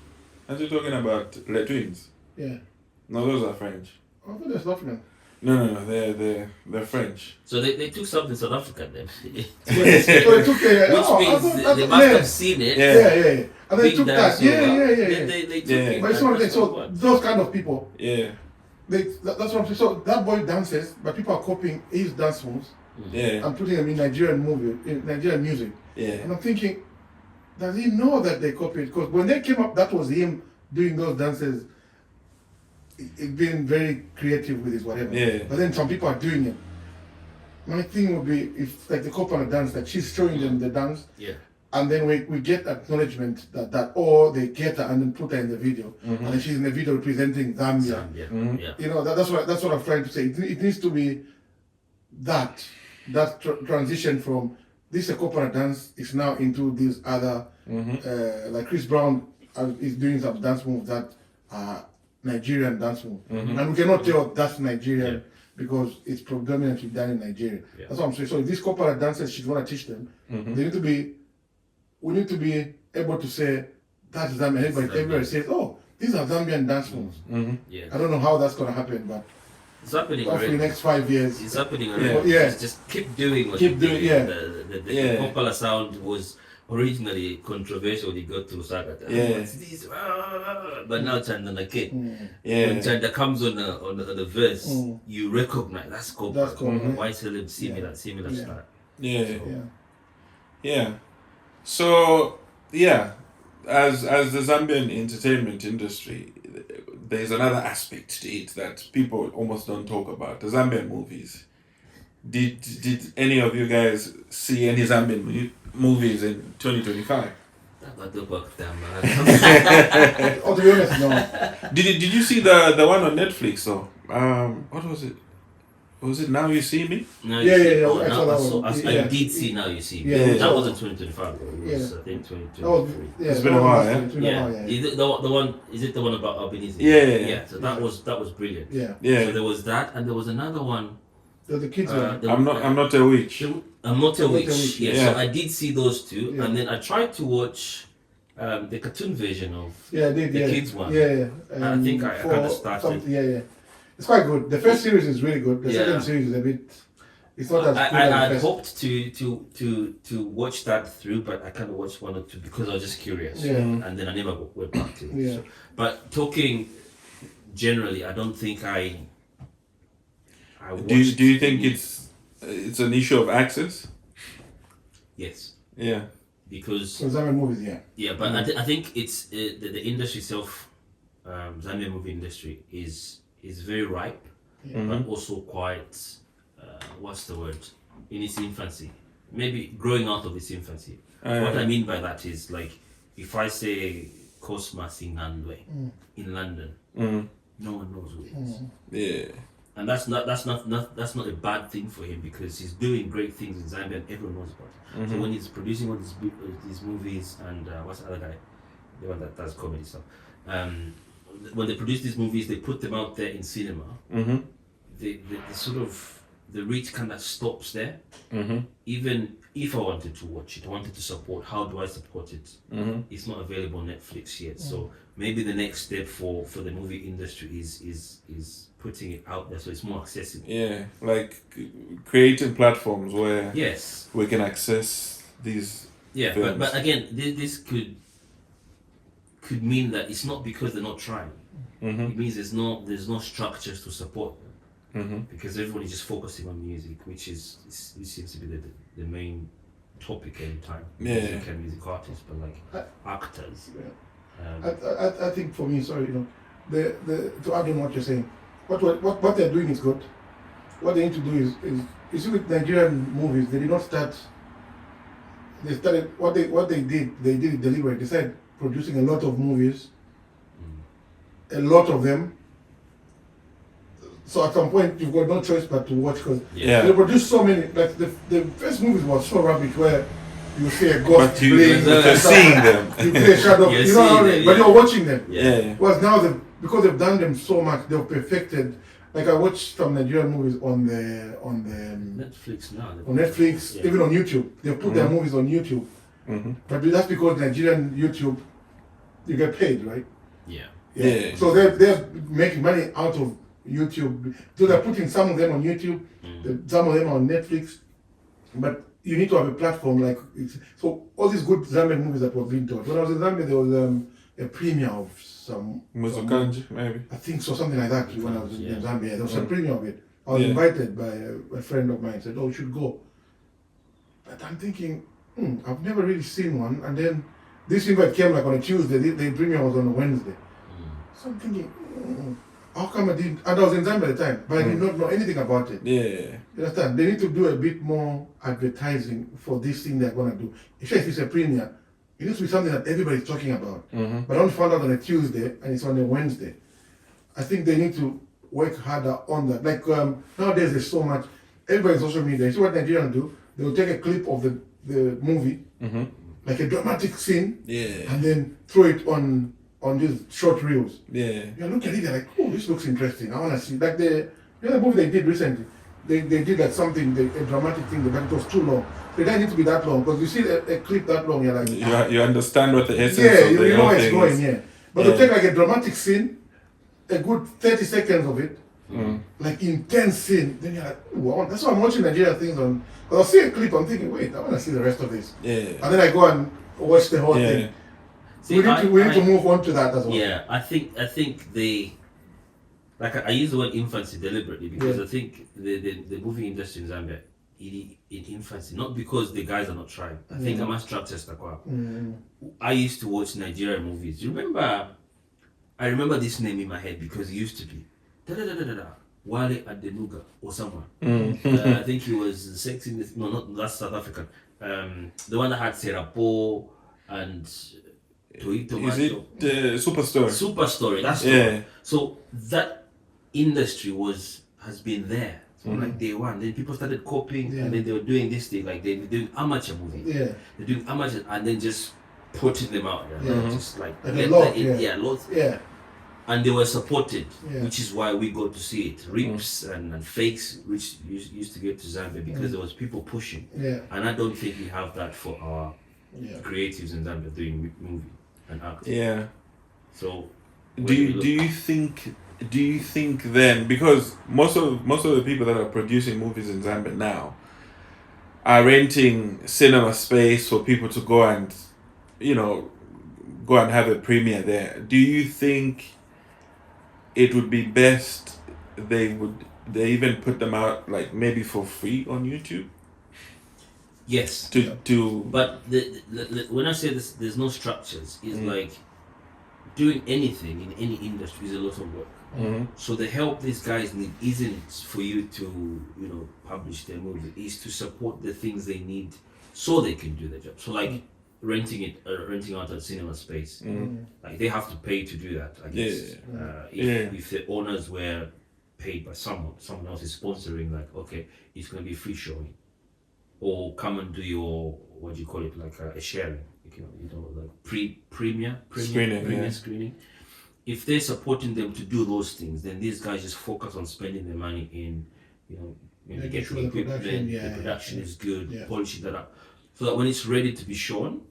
Aren't you talking about the twins?
Yeah.
No, those are French.
I thought they're South African.
No, they're French.
So they took something South African then.
Which means
they must have seen it.
Yeah. And they took that. Yeah.
They took it.
But it's not like so. Those kind of people.
Yeah.
That's what I'm saying. So that boy dances, but people are copying his dance moves.
Yeah.
And putting them in Nigerian music.
Yeah.
And I'm thinking, does he know that they copied? Because when they came up, that was him doing those dances. It being very creative with his whatever.
Yeah.
But then some people are doing it. My thing would be if like the couple on the dance, like she's showing them the dance.
Yeah.
And then we get acknowledgement that or they get her and then put her in the video. And then she's in the video representing Zambia.
Yeah.
You know, that's what I'm trying to say. It needs to be that transition from this Akopara dance is now into this other like Chris Brown is doing some dance moves that are Nigerian dance move. And we cannot tell that's Nigerian because it's predominantly done in Nigeria. Yeah. That's what I'm saying. So if these Kopara dancers she's gonna teach them, we need to be able to say that's Zambian. Everybody says, oh, these are Zambian dance moves.
Yeah.
I don't know how that's gonna happen, but
it's happening
for the next 5 years.
It's happening already. Yeah. Just keep doing what you're doing.
Yeah.
The Kopala sound was originally controversial. He got to Sagata. What's this? But now Chanda Nake. When Chanda comes on the verse, you recognize that's Kopala. Why tell him similar style?
So as the Zambian entertainment industry, there's another aspect to it that people almost don't talk about. The Zambian movies. Did any of you guys see any Zambian movies in 2025?
Oh, to be honest, no.
Did you see the one on Netflix though? What was it? Was it Now You See Me?
I did see Now You See Me. That wasn't 2025. It was, I think, 2023.
It's been a while,
Is it the one about Albanese?
Yeah.
So that was brilliant.
Yeah.
So there was that, and there was another one.
The kids one.
I'm not a witch.
I'm not a witch. Yeah. So I did see those two, and then I tried to watch the cartoon version of the kids one. And I think I kind of started.
It's quite good. The first series is really good. The second series is a bit. It's not as good.
I had hoped to watch that through, but I kind of watched one or two because I was just curious. And then I never went back to it. So, but talking generally, I don't think I
do you think it's an issue of access?
Yes.
Yeah.
Because
Zambian movies,
Yeah, but I think it's the industry itself. Zambian movie industry is very ripe, but also quite what's the word? In its infancy, maybe growing out of its infancy. What I mean by that is like if I say Cosmas in London, no one knows who it is.
Yeah.
And that's not a bad thing for him because he's doing great things in Zambia and everyone knows about it. So when he's producing all these movies and what's the other guy, the one that does comedy stuff, when they produce these movies, they put them out there in cinema. They sort of the reach kind of stops there. Even if I wanted to watch it, I wanted to support, how do I support it? It's not available on Netflix yet. So maybe the next step for the movie industry is putting it out there so it's more accessible.
Yeah, like creating platforms where
yes,
we can access these.
Yeah,
films.
but again, this could mean that it's not because they're not trying. It means there's no structures to support them. Because everyone is just focusing on music, which seems to be the main topic every time. Music and music artists, but like actors.
I think for me, sorry, to add on what you're saying, what they're doing is good. What they need to do is you see with Nigerian movies, they did not start. They started what they did it deliberately. They started producing a lot of movies, a lot of them. So at some point you've got no choice but to watch because they produce so many. Like the first movies was so rubbish where you see a ghost playing,
you're seeing them.
You play a shadow, but you're watching them.
Yeah.
Whereas now because they've done them so much, they've perfected. Like I watched some Nigerian movies on the
Netflix now.
On Netflix, even on YouTube, they put their movies on YouTube. But that's because Nigerian YouTube, you get paid, right?
Yeah.
So they're making money out of YouTube. So they're putting some of them on YouTube, some of them on Netflix. But you need to have a platform so all these good Zambian movies that were being taught. When I was in Zambia, there was a premiere of some
Muzukanji, maybe.
I think so, something like that. When I was in Zambia, there was a premiere of it. I was invited by a friend of mine. Said, "Oh, you should go." But I'm thinking, I've never really seen one. And then this invite came like on a Tuesday. The premiere was on a Wednesday. So I'm thinking, how come I didn't? And I was in Zambia at the time, but I did not know anything about it.
Yeah.
You understand? They need to do a bit more advertising for this thing they're gonna do. Especially if it's a premiere, it needs to be something that everybody's talking about. But I only found out on a Tuesday and it's on a Wednesday. I think they need to work harder on that. Like nowadays, there's so much. Everybody's social media. You see what Nigerians do? They will take a clip of the movie, like a dramatic scene, and then throw it on these short reels.
Yeah.
You look at it, you're like, oh, this looks interesting. I want to see. Like the other movie they did recently, they did like something, a dramatic thing, but it was too long. So it doesn't need to be that long because you see a clip that long, you're like,
you understand what the essence of
you
the
know
whole
where it's
thing
going,
is.
But to take like a dramatic scene, a good 30 seconds of it, like intense scene, then you're like, oh, that's why I'm watching Nigerian things on. But I'll see a clip, I'm thinking, wait, I want to see the rest of this.
Yeah.
And then I go and watch the whole thing.
See,
we need to move on to that as well.
Yeah, I think they, like I use the word infancy deliberately because I think the movie industry in Zambia in infancy, not because the guys are not trying. I think I'm a structure stuck up. I used to watch Nigerian movies. I remember this name in my head because it used to be Wale Adenuga or someone. I think he was sexy. No, not that's South African. The one that had Serapo and
Is it Superstory?
Superstory, that's the one. So that industry has been there from like day one. Then people started copying and then they were doing this thing, like they were doing amateur movies. They're doing amateur and then just putting them out there. Just like lots. And they were supported, which is why we got to see it. Rips and fakes, which used to get to Zambia because there was people pushing. And I don't think we have that for our creatives in Zambia doing movie and acting.
Yeah.
So
do you think then, because most of the people that are producing movies in Zambia now are renting cinema space for people to go and have a premiere there, do you think it would be best they even put them out like maybe for free on YouTube?
Yes. But when I say this, there's no structures. It's like doing anything in any industry is a lot of work. So the help these guys need isn't for you to publish their movie. Is to support the things they need so they can do their job. So like renting out a cinema space, like they have to pay to do that. I guess if the owners were paid by someone else is sponsoring, like okay, it's gonna be free showing. Or come and do your, what do you call it, like a sharing, like premiere screening. If they're supporting them to do those things, then these guys just focus on spending their money in, You get the equipment, the production is good, polishing that up. So that when it's ready to be shown,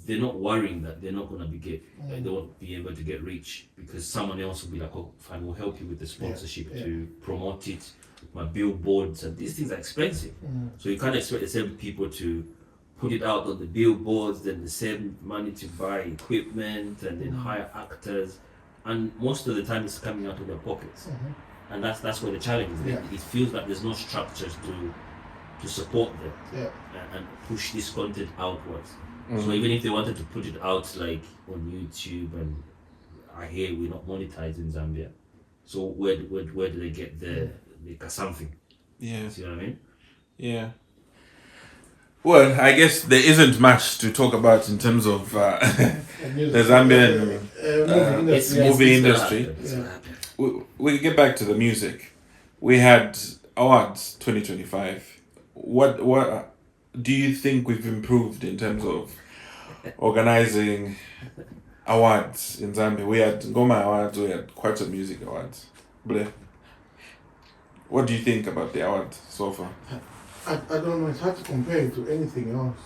they're not worrying that they're not going to they won't be able to get reach, because someone else will be like, oh, fine, we'll help you with the sponsorship to promote it, my billboards, and these things are expensive. So you can't expect the same people to put it out on the billboards, then the same money to buy equipment and then hire actors, and most of the time it's coming out of their pockets. And that's where the challenge is. It feels like there's no structures to support them and push this content outwards. So even if they wanted to put it out like on YouTube, and I hear we're not monetized in Zambia, so where do they get the something?
Yeah.
See what I mean?
Yeah. Well, I guess there isn't much to talk about in terms of the Zambian movie industry. We get back to the music. We had awards 2025. What do you think we've improved in terms of organizing awards in Zambia? We had Ngoma Awards, we had quite some music awards. Blair, what do you think about the awards so far?
I don't know, it's hard to compare it to anything else,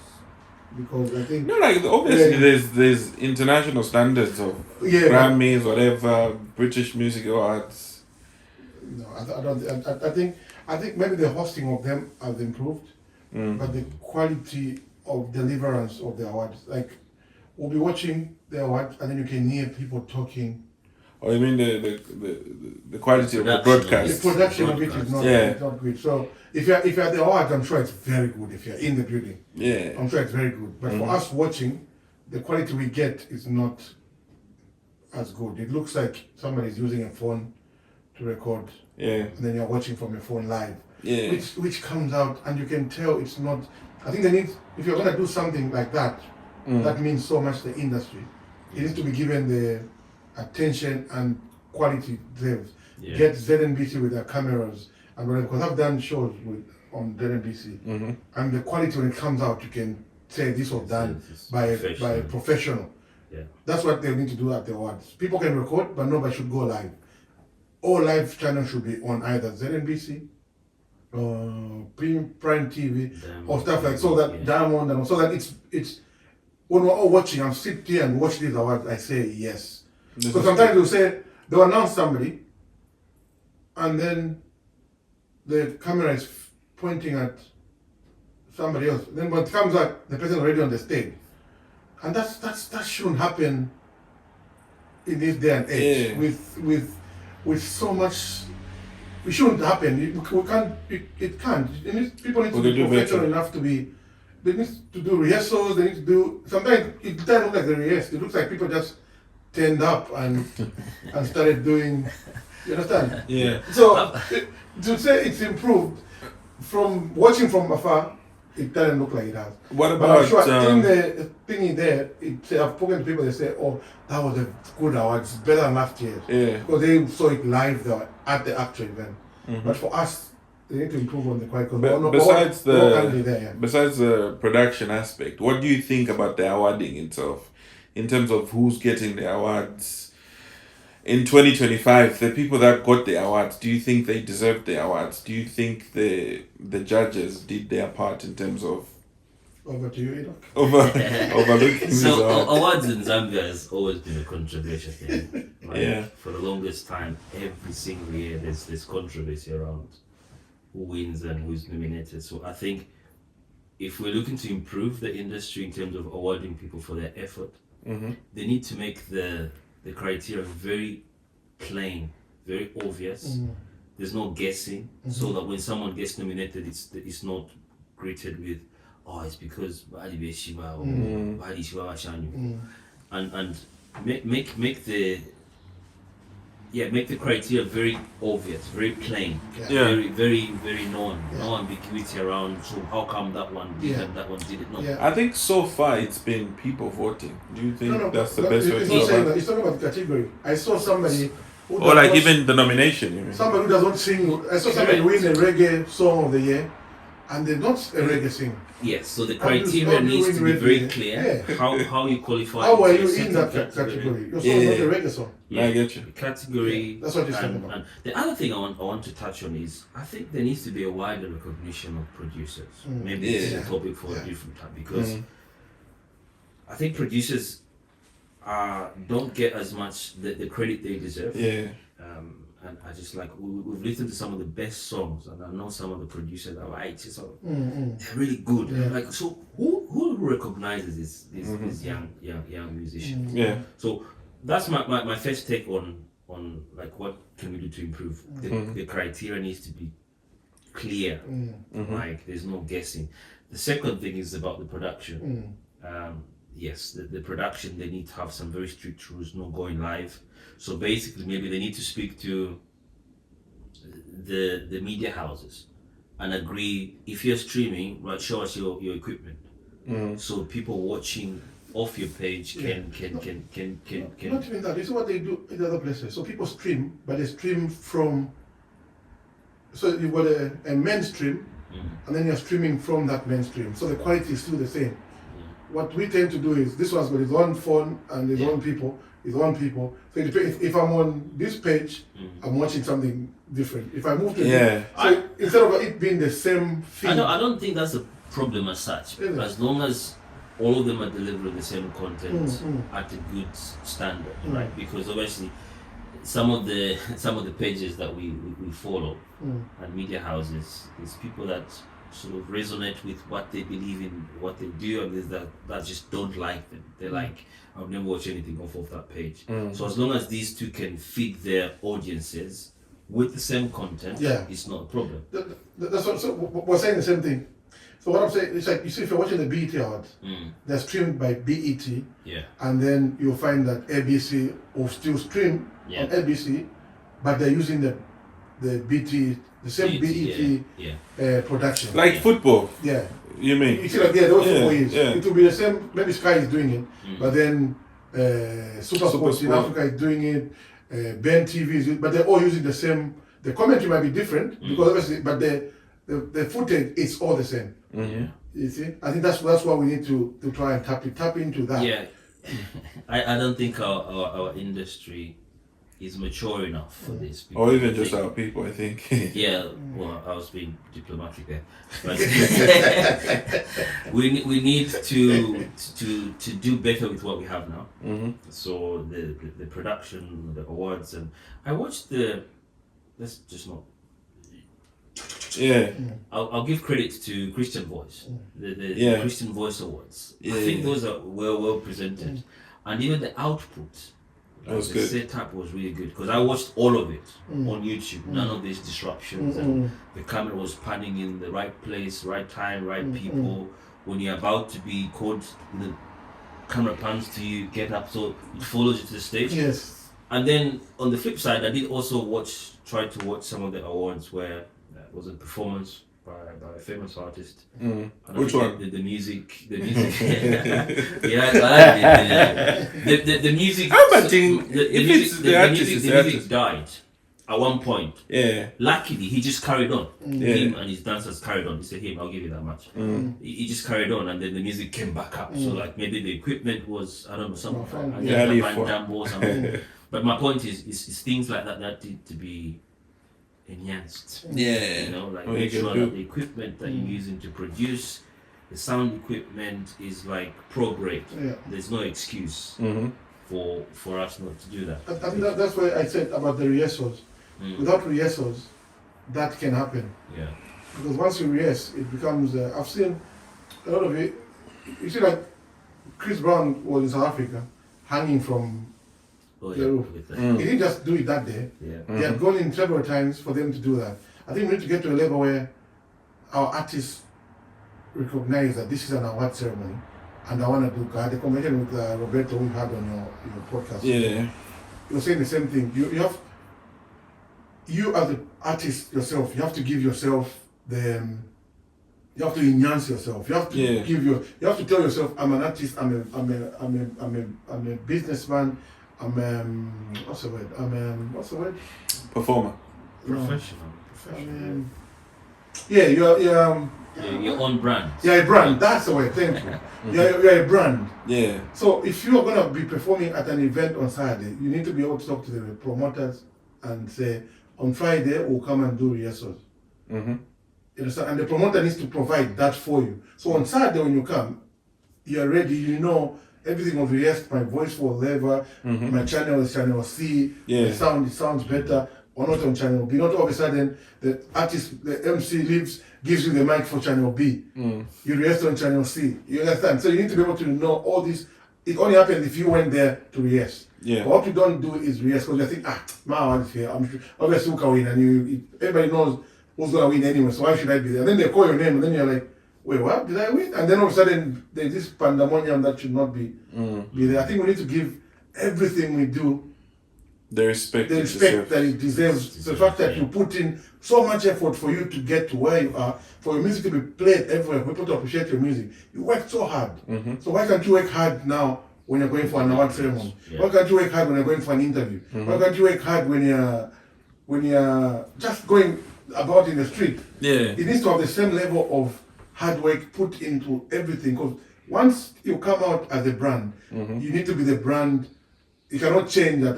because I think...
No, like, obviously there's international standards of Grammys, whatever, British Music Awards.
No, I don't. I think maybe the hosting of them has improved, but the quality of deliverance of the awards, like, we'll be watching the awards and then you can hear people talking.
Oh, you mean the quality of the broadcast?
The production of it is not good. So if you're at the awards, I'm sure it's very good. If you're in the building, I'm sure it's very good. But for us watching, the quality we get is not as good. It looks like somebody's using a phone to record, and then you're watching from your phone live, which comes out, and you can tell it's not. I think if you're gonna do something like that, that means so much to the industry. It needs to be given the attention and quality deserves. Get ZNBC with their cameras, and because I've done shows on ZNBC, and the quality when it comes out, you can say this was done by a professional. That's what they need to do at the awards. People can record, but nobody should go live. All live channels should be on either ZNBC, Prime TV, or stuff like so that Diamond, and so that it's when we're all watching, I'm sit here and watch these awards, I say yes. Because sometimes they'll announce somebody, and then the camera is pointing at somebody else. Then when it comes out, the person already on the stage, and that shouldn't happen in this day and age. With so much, it shouldn't happen. It can't. People need to be professional enough to be. They need to do rehearsals. They need to do. Sometimes it doesn't look like they rehearse. It looks like people just turned up and started doing. You understand?
Yeah.
So to say it's improved from watching from afar, it doesn't look like it has.
What about?
But I'm sure in the thingy there, I've spoken to people. They say, "Oh, that was a good award. It's better than last year."
Yeah.
Because they saw it live there at the actual event. But for us, they need to improve on the quality.
Besides the production aspect, what do you think about the awarding itself, in terms of who's getting the awards? In 2025, the people that got the awards, do you think they deserved the awards? Do you think the judges did their part in terms of
over to you, Enoch?
Overlooking
so awards in Zambia has always been a controversial thing. Right? For the longest time, every single year there's controversy around who wins and who's nominated. So I think if we're looking to improve the industry in terms of awarding people for their effort, they need to make the criteria very plain, very obvious. There's no guessing, so that when someone gets nominated, it's not greeted with, "Oh, it's because Bali Beshiba or Bali Shiwa Shanyu," and make the criteria very obvious, very plain, very very very known, no ambiguity around. So how come that one did and that one didn't? No.
I think so far it's been people voting. Do you think that's the best way to go about it?
It's not about the category. I saw somebody who
or like even the nomination. You mean?
Somebody who doesn't sing. I saw somebody win the reggae song of the year, and they're not a reggae singer.
Yes, so the criteria needs to be very clear.
Yeah.
How you qualify.
How are you in that category? Your song is not a reggae song.
Yeah, I get you.
The category.
Yeah, that's what you're talking about.
And the other thing I want to touch on is I think there needs to be a wider recognition of producers. Maybe this is a topic for a different time because I think producers don't get as much the credit they deserve.
Yeah.
And I just like we've listened to some of the best songs, and I know some of the producers that write so they're really good.
Yeah.
Like, so who recognizes these young musicians?
Yeah.
So that's my first take on like what can we do to improve. The criteria needs to be clear. Like there's no guessing. The second thing is about the production. Yes, the production, they need to have some very strict rules, no going live. So basically, maybe they need to speak to the media houses and agree, if you're streaming, right, show us your equipment. So people watching off your page can.
Not even that, this is what they do in other places. So people stream, but they stream from, so you've got a mainstream, and then you're streaming from that mainstream. So the quality is still the same. What we tend to do is, this one's got his own phone and his own people. So if I'm on this page, I'm watching something different. If I move to so instead of it being the same thing.
I don't think that's a problem as such. As long as all of them are delivering the same content at a good standard, right? Because obviously some of the pages that we follow and media houses, there's people that sort of resonate with what they believe in, what they do, and there's that just don't like them. They're like, I've never watched anything off of that page. So as long as these two can feed their audiences with the same content, it's not a problem.
That's what, so we're saying the same thing. So what I'm saying is, like, you see, if you're watching the BET Awards, they're streamed by BET, and then you'll find that ABC will still stream on ABC, but they're using the BT, the same BET production.
Like football.
Yeah.
You mean?
You see, like, the way football is. It will be the same, maybe Sky is doing it, but then Super Sports in Africa is doing it, Ben TV is doing it, but they're all using the same. The commentary might be different, because obviously, but the footage is all the same. You see? I think that's why we need to try and tap into that.
Yeah. I don't think our industry is mature enough for this.
Or even just our people, I think.
Yeah, well, I was being diplomatic there. But we need to do better with what we have now. So the production, the awards, and I watched let's just not. I'll give credit to Christian Voice, the Christian Voice Awards. I think those are well presented, and even the output. The setup was really good because I watched all of it on YouTube. None of these disruptions, and the camera was panning in the right place, right time, right people. When you're about to be caught, the camera pans to you, get up, so it follows you to the stage.
Yes.
And then on the flip side, I did also try to watch some of the awards where it was a performance by a famous artist.
Which one?
The music. Yeah, I like the music. The music died at one point.
Yeah.
Luckily, he just carried on. Him and his dancers carried on. He said, "Him, I'll give you that much." He just carried on, and then the music came back up. So like maybe the equipment was, I don't know, some or something. But my point is things like that need to be enhanced. You know, like make sure that the equipment that you're using to produce the sound equipment is like pro grade. There's no excuse for us not to do that.
I think that's why I said about the rehearsals. Without rehearsals, that can happen. Because once you rehearse, it becomes. I've seen a lot of it. You see, like Chris Brown was in South Africa, hanging from the roof. He didn't just do it that day. He had gone in several times for them to do that. I think we need to get to a level where our artists recognize that this is an award ceremony, and I want to do. I had a conversation with Roberto we had on your podcast. You're saying the same thing. You as the artist yourself, you have to give yourself you have to enhance yourself. You have to you have to tell yourself, I'm an artist. I'm a businessman. What's the word?
Performer.
Professional.
You're
Your own brand.
You're a brand. That's the way. Thank you. You're a brand.
Yeah.
So if you are gonna be performing at an event on Saturday, you need to be able to talk to the promoters and say, on Friday we'll come and do rehearsals.
Mm-hmm.
You understand? And the promoter needs to provide that for you. So on Saturday when you come, you're ready. You know everything was rehearsed. My voice was level. My channel is channel C.
Yeah.
The sound, it sounds better. Or not on channel B. Not all of a sudden the artist, the MC gives you the mic for channel B. You rehearse on channel C. You understand? So you need to be able to know all this. It only happens if you went there to rehearse.
Yeah.
But what you don't do is rehearse because you think, my is here. I'm sure obviously who can win, and everybody knows who's gonna win anyway. So why should I be there? And then they call your name, and then you're like, wait, what? Did I win? And then all of a sudden there's this pandemonium that should not be there. I think we need to give everything we do
the respect
that it deserves. The fact that you put in so much effort for you to get to where you are, for your music to be played everywhere, for people to appreciate your music. You work so hard. So why can't you work hard now when you're going for an award ceremony? Why can't you work hard when you're going for an interview? Why can't you work hard when you're just going about in the street?
Yeah.
It needs to have the same level of hard work put into everything. Because once you come out as a brand, you need to be the brand. You cannot change that.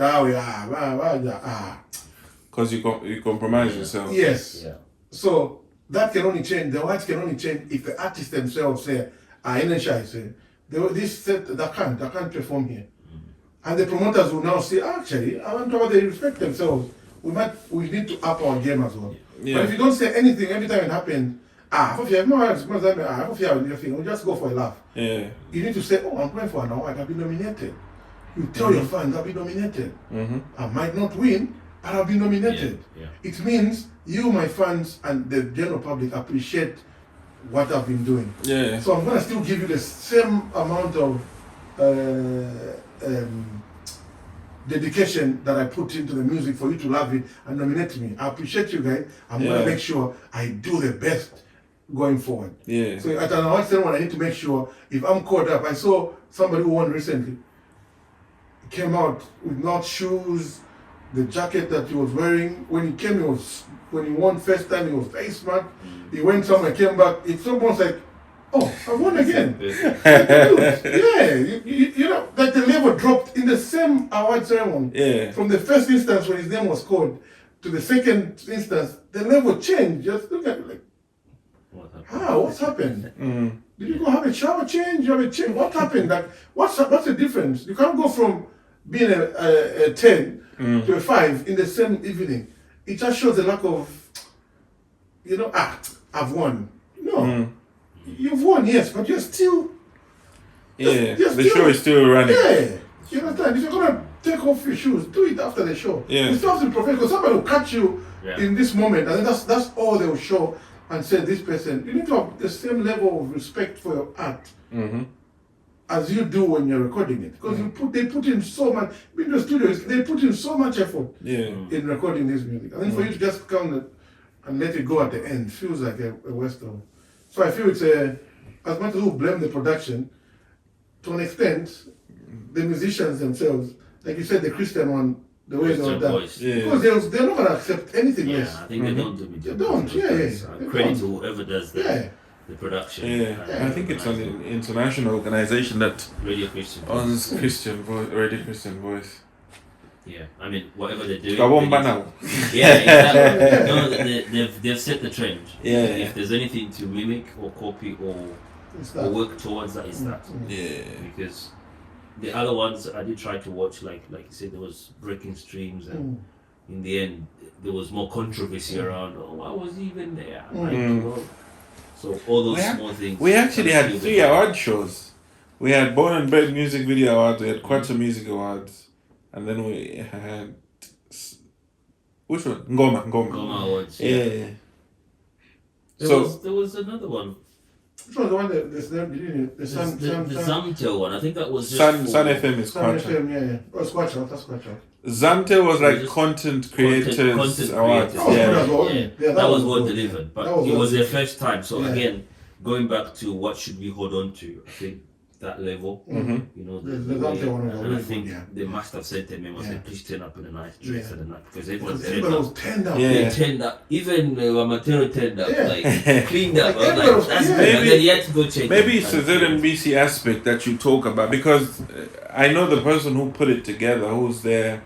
Because you compromise yourself.
Yes.
Yeah.
So that can only change. The words can only change if the artists themselves say, energize. This set that can't perform here. And the promoters will now say, actually, I want to they respect themselves. We need to up our game as well.
Yeah.
But if you don't say anything every time it happens, we'll just go for a laugh.
Yeah.
You need to say, I'm going for an award, I've been nominated. You tell your fans, I've been nominated. I might not win, but I've been nominated.
Yeah.
It means you, my fans, and the general public appreciate what I've been doing.
Yeah.
So I'm going to still give you the same amount of dedication that I put into the music for you to love it and nominate me. I appreciate you guys. I'm going to make sure I do the best going forward.
Yeah.
So at an award ceremony, I need to make sure if I'm caught up. I saw somebody who won recently. Came out with not shoes, the jacket that he was wearing. When he came, when he won first time, he was very smart. He went somewhere, came back. It's almost like, I won again. You know, like the level dropped in the same award ceremony.
Yeah.
From the first instance when his name was called to the second instance, the level changed. Just look at it like, what's happened? Did you go have a shower change? What happened? Like, what's the difference? You can't go from being a 10 to a 5 in the same evening. It just shows the lack of, I've won. No. You've won, yes, but you're still...
the show is still running.
Yeah. You understand? If you're going to take off your shoes, do it after the show.
Yeah.
You still have to be professional, because somebody will catch you in this moment, and that's all they will show and say, this person. You need to have the same level of respect for your art as you do when you're recording it. Because they put in so much, in the studios, they put in so much effort in recording this music. And then for you to just come and let it go at the end feels like a waste of... So I feel it's as much as we blame the production, to an extent, the musicians themselves, like you said, the Christian one, the way they were done. Because they're not going to accept anything less.
I think they don't do it.
They don't,
Credit to whoever does the production.
I think it's an international organization that
Radio Christian
owns Radio Christian Voice.
Yeah, I mean, whatever they do.
Yeah,
exactly. No, they've set the trend.
Yeah.
If there's anything to mimic or copy or work towards, that is that.
Yeah.
Because the other ones I did try to watch, like you said, there was Breaking Streams, and in the end there was more controversy around. I was even there. So all those small things.
We actually had 3 award shows. We had Born and Bred Music Video Awards. We had Quattro Music Awards. And then we had... Which one? Ngoma
Awards.
Yeah.
There was another one.
Which was the one that the
Zamtel one? I think that was just
Sun FM is
Sun
Quattro.
FM, Oh, Squatcho, that's Squatcho.
Zamtel was like Content Creators Awards.
That was well delivered, but it was their first time. So again, going back to what should we hold on to, I think that level.
Mm-hmm.
You know,
and
I think they must have sent them and said, please turn up in a nice dress and a nice, because everyone
was turned up.
They turned up. Even Amatero turned up, like cleaned up. That's good.
Maybe,
and then you had to go check.
Maybe it's the ZNBC aspect that you talk about, because I know the person who put it together, who's there.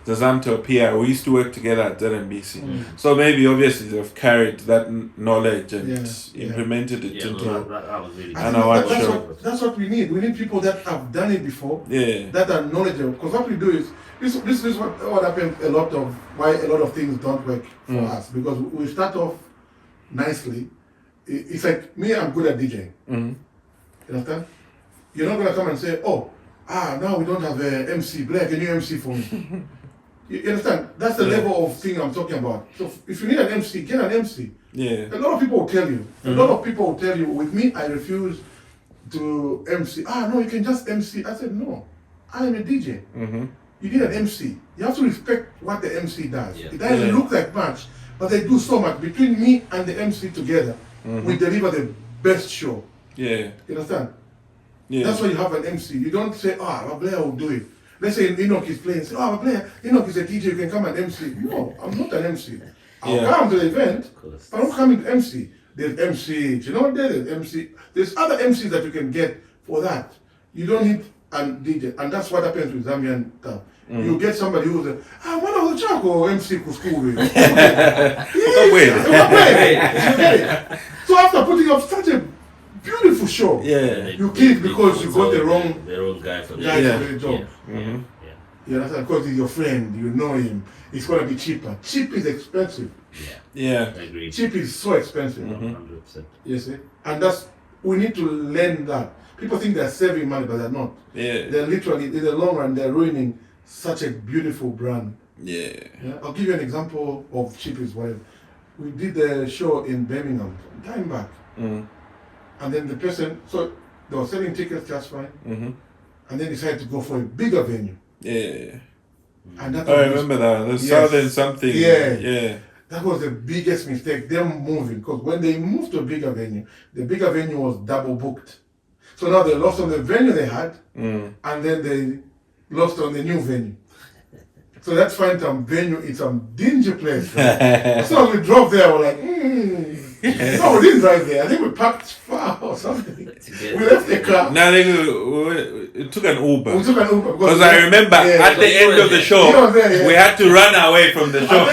The Zamto PI, we used to work together at ZNBC. So maybe obviously they've carried that knowledge and implemented it into
that was really
that's what we need. We need people that have done it before, that are knowledgeable. Because what we do is, this is what happens why a lot of things don't work for us. Because we start off nicely. It's like, me, I'm good at DJing. You understand? You're not going to come and say, now we don't have a MC. Blair, can you MC for me? You understand? That's the level of thing I'm talking about. So if you need an MC, get an MC.
Yeah.
A lot of people will tell you. A lot of people will tell you, with me, I refuse to MC. No, you can just MC. I said, no, I am a DJ. You need an MC. You have to respect what the MC does. It doesn't look like much, but they do so much. Between me and the MC together, we deliver the best show.
Yeah.
You understand?
Yeah.
That's why you have an MC. You don't say, Blair will do it. Let's say Enoch is playing, say, Blair, Enoch is a DJ, you can come and MC. No, I'm not an MC. I'll come to the event, but I'm not coming to MC. There's MC, there's MC. There's other MCs that you can get for that. You don't need a DJ. And that's what happens with Zambian town. You get somebody who's one of the Chaco MC Kuskuri. So after putting up such a beautiful show, you kill because you got the wrong
guy for the
job. You understand? Because he's your friend, you know him. It's gonna be cheaper. Cheap is expensive.
Yeah.
I agree.
Cheap is so expensive.
100%.
You see? And we need to learn that. People think they're saving money, but they're not.
Yeah.
They're literally, in the long run, they're ruining such a beautiful brand.
Yeah.
I'll give you an example of cheap is whatever. We did a show in Birmingham, time back. And then the person, so they were selling tickets just fine. And then decided to go for a bigger venue.
Yeah.
And that
I remember that. The Southern something.
Yeah. That was the biggest mistake, them moving. Because when they moved to a bigger venue, the bigger venue was double booked. So now they lost on the venue they had, and then they lost on the new venue. So that's fine, some venue, it's some dingy place. Right? So we drove there, we're like, No, we didn't drive there. I think we parked far or something. We left the car.
No, we took an Uber.
We took an Uber.
Because I remember at the end of the show, we had to run away from the show.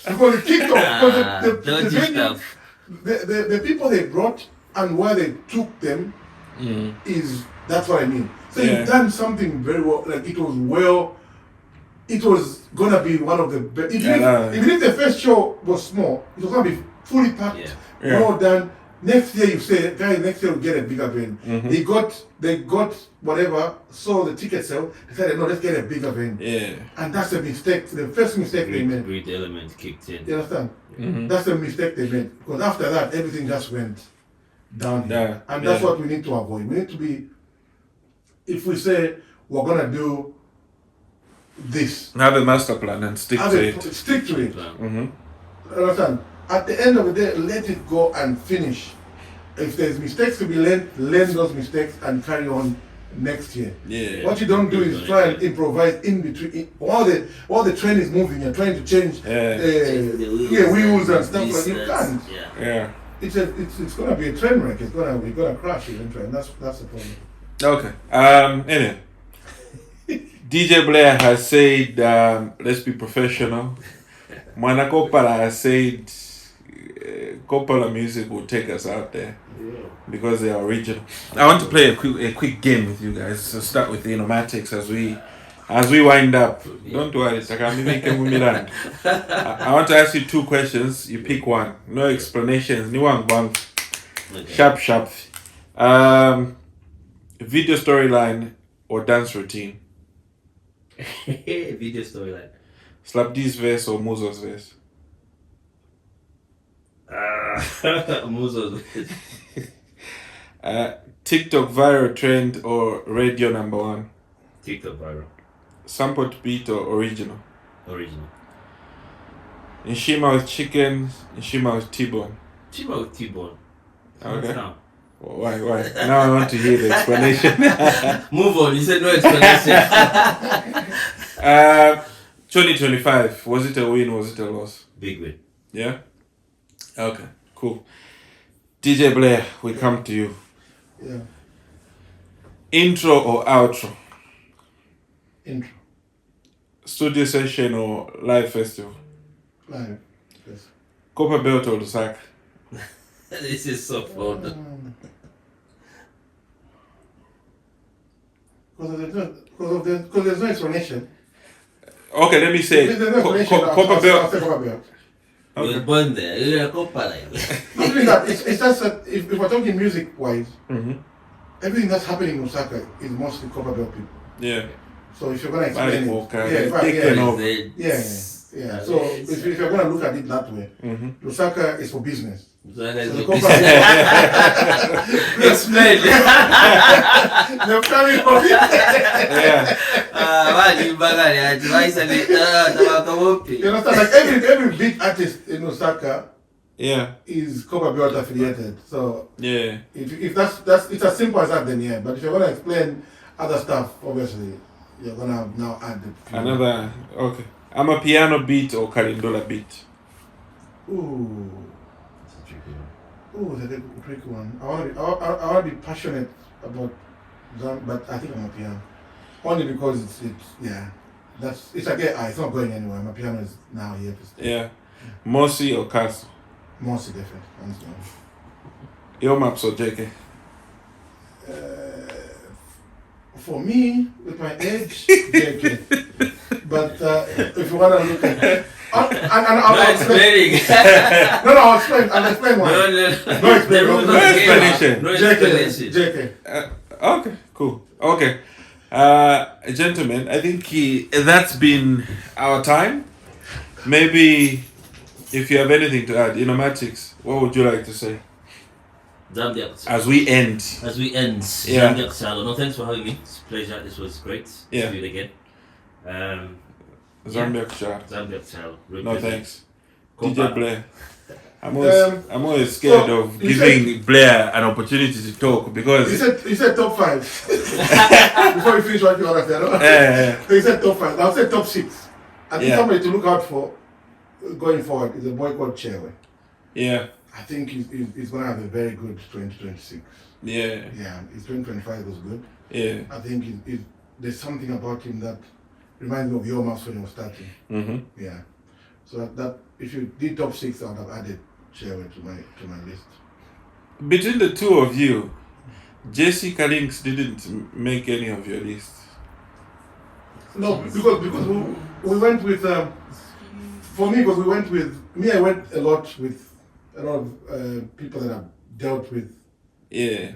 Because it kicked off. Because the people they brought and where they took them that's what I mean. So you've done something very well. Like it was gonna be one of the best. Even if the first show was small, it was gonna be fully packed, well done. Next year you say, guys, next year we'll get a bigger venue. They got whatever, saw the ticket sale, decided, no, let's get a bigger venue.
Yeah.
And that's the mistake, the first mistake they made.
Great element kicked in.
You understand? That's the mistake they made. Because after that, everything just went downhill.
Yeah.
And that's what we need to avoid. We need to be, if we say we're gonna do this,
have a master plan and stick to it.
Stick to it. Understand? At the end of the day, let it go and finish. If there's mistakes to be learned those mistakes and carry on next year.
Yeah.
What you don't do is try and improvise in between. While the train is moving, you're trying to change wheels and stuff like you can't.
Yeah.
It's gonna be a train wreck. We're gonna crash eventually, and that's the problem.
Okay. Anyway, DJ Blair has said, let's be professional. Mana Kopala has said, Kopala music will take us out there because they are original. I want to play a quick game with you guys. So start with Enomatix as we wind up. Don't worry, I want to ask you 2 questions. You pick one. No explanations. Ni one bang. Sharp. Video storyline or dance routine?
Video storyline.
Slap D's verse or Muzo's verse?
Muzo's verse.
TikTok viral trend or radio number 1?
TikTok viral.
Sampled beat or original?
Original.
Nshima with chicken, Nshima with T-bone?
Nshima with T-bone.
Okay. Why? Now I want to hear the explanation.
Move on. You said no explanation.
2025. Was it a win? Was it a loss?
Big win.
Yeah? Okay, cool. DJ Blair, we come to you.
Yeah.
Intro or outro?
Intro.
Studio session or live festival?
Live. Yes.
Copper Belt or Lusaka?
This is so fun.
Because there's no explanation.
Okay, let me say
There's no explanation.
Copper Belt.
I'll say Copper Belt.
You were born there. You're a copper like.
Not doing that. It's just that if we're talking music wise,
Mm-hmm.
everything that's happening in Osaka is mostly Copper Belt people.
Yeah.
So if you're gonna explain it, So if you're gonna look at it that way, Lusaka is for business. So the Copper
Explain.
they're coming from it. You understand? Like every big artist in Osaka is Copper Belt affiliated. So if that's it's as simple as that, then yeah. But if you're gonna explain other stuff, obviously you're gonna now add
another. Okay, I'm a piano beat or Kalindola beat.
Ooh, that's a tricky one. I want to be passionate about that, but I think I'm a piano. Only because it's it's not going anywhere. My piano is now here to stay.
Yeah. Mosi or Castle?
Mosi definitely. Hands down.
Enomatix or JK?
For me, with my age, JK. But if you want to look at I'll explain. I'll explain why. No
explanation.
No explanation.
JK.
Okay, cool. Okay. Gentlemen, I think that's been our time. Maybe if you have anything to add, Enomatix, what would you like to say?
Zambian.
As we end.
Yeah. Zambian. No, thanks for having me. It's a pleasure. This was great.
Yeah.
To do it again.
Zambian. No thanks.
Come
DJ
back.
Blair. I'm always scared of giving Blair an opportunity to talk because
he said top 5 before you finish what you want to say. So he said top 5. I'll say top 6. I think somebody to look out for going forward is a boy called Chewe.
Yeah.
I think he's going to have a very good 2026.
Yeah.
Yeah, his 2025 was good.
Yeah.
I think there's something about him that reminds me of your mouse when he was starting.
Mm-hmm.
Yeah. So that if you did top 6, I would have added Chewe to my list.
Between the two of you, Jessica Links didn't make any of your list.
No, because we went with for me because we went with me. I went a lot with a lot of people that I've dealt with.
Yeah.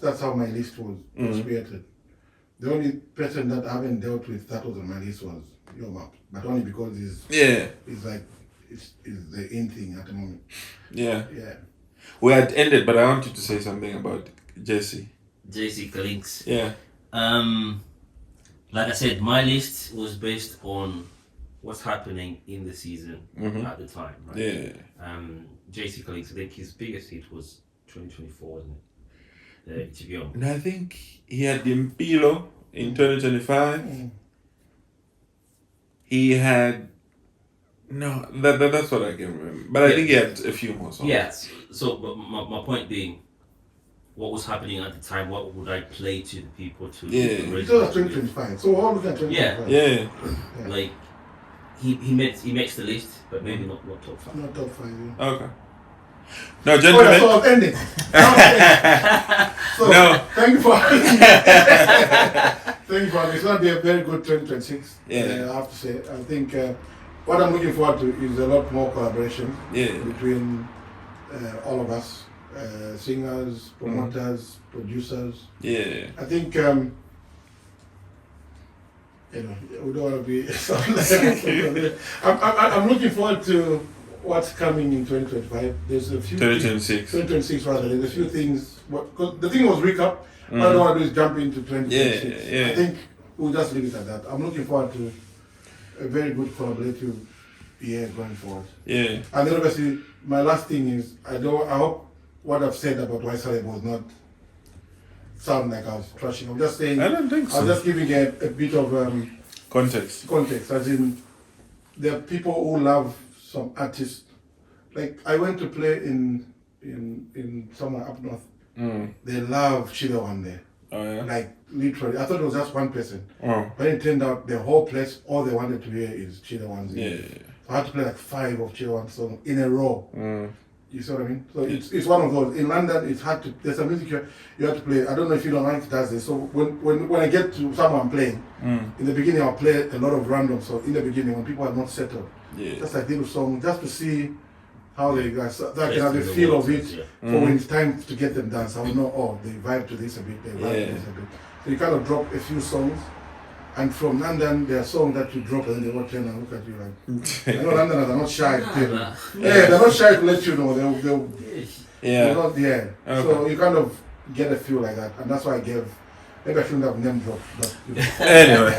That's how my list was created. The only person that I haven't dealt with that was on my list was your map, but only because it's the in thing at the moment.
Yeah.
Yeah.
We had ended, but I want you to say something about
Jessica Links.
Yeah.
Like I said, my list was based on what's happening in the season at the time, right?
Yeah.
Jessica Links, I think his biggest hit was 2024, wasn't it? Ichibion.
And I think he had Impilo in 2025. He had that's what I can remember. But I think he had a few more songs.
Yes. So but my point being, what was happening at the time? What would I play to the people to?
It was 2025. So we're all looking at 2025.
Yeah.
Like he makes the list, but maybe not top 5.
Not top 5. Yeah.
Okay. No, gentlemen.
So I was ending. So thank you for having me. Thank you for having me. It's going to be a very good 2026.
Yeah.
I have to say. I think what I'm looking forward to is a lot more collaboration between all of us, singers, promoters, producers.
Yeah.
I think we don't want to be. I'm looking forward to what's coming in 2025. There's a few 2026 rather. There's a few things. Because the thing was recap. What I don't want to do is jump into 2026. I think we'll just leave it at that. I'm looking forward to a very good collaborative year going forward. Yeah. And then obviously my last thing is I hope what I've said about Waisale was not sound like I was trashing. I'm just saying.
I don't think so.
I was just giving a bit of
Context.
Context, as in, there are people who love some artists. Like I went to play in somewhere up north. They love Chile one day.
Oh yeah.
Like literally, I thought it was just one person.
Oh.
But it turned out the whole place, all they wanted to hear is Chile ones.
Yeah.
So I had to play like 5 of Chile One songs in a row. You see what I mean? So it's one of those. In London, it's hard to. There's some music you have to play. I don't know if Enomatix does this. So when I get to someone playing, in the beginning I'll play a lot of random. So in the beginning when people are not settled, just like little songs, just to see how they guys so I can have a feel of it. For when it's time to get them dance, I will know. Oh, they vibe to this a bit. They vibe to this a bit. So you kind of drop a few songs. And from London, there are songs that you drop and they will turn and look at you like. I know Londoners are not shy. They're not shy to let you know. They'll not, Okay. So you kind of get a feel like that. And that's why I gave, maybe I shouldn't have name dropped. But,
Anyway.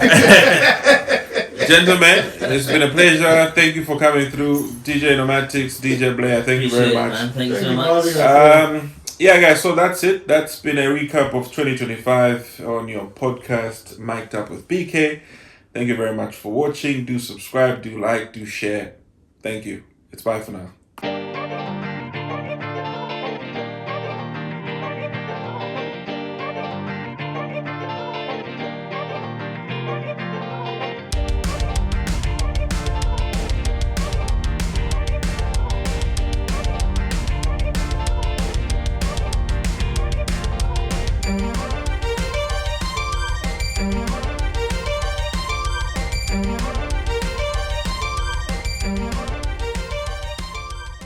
Gentlemen, it's been a pleasure. Thank you for coming through. DJ Enomatix, DJ Blair, thank you very much.
Thank you so much.
Yeah, guys, so that's it. That's been a recap of 2025 on your podcast, Mic'd Up with PK. Thank you very much for watching. Do subscribe, do like, do share. Thank you. It's bye for now.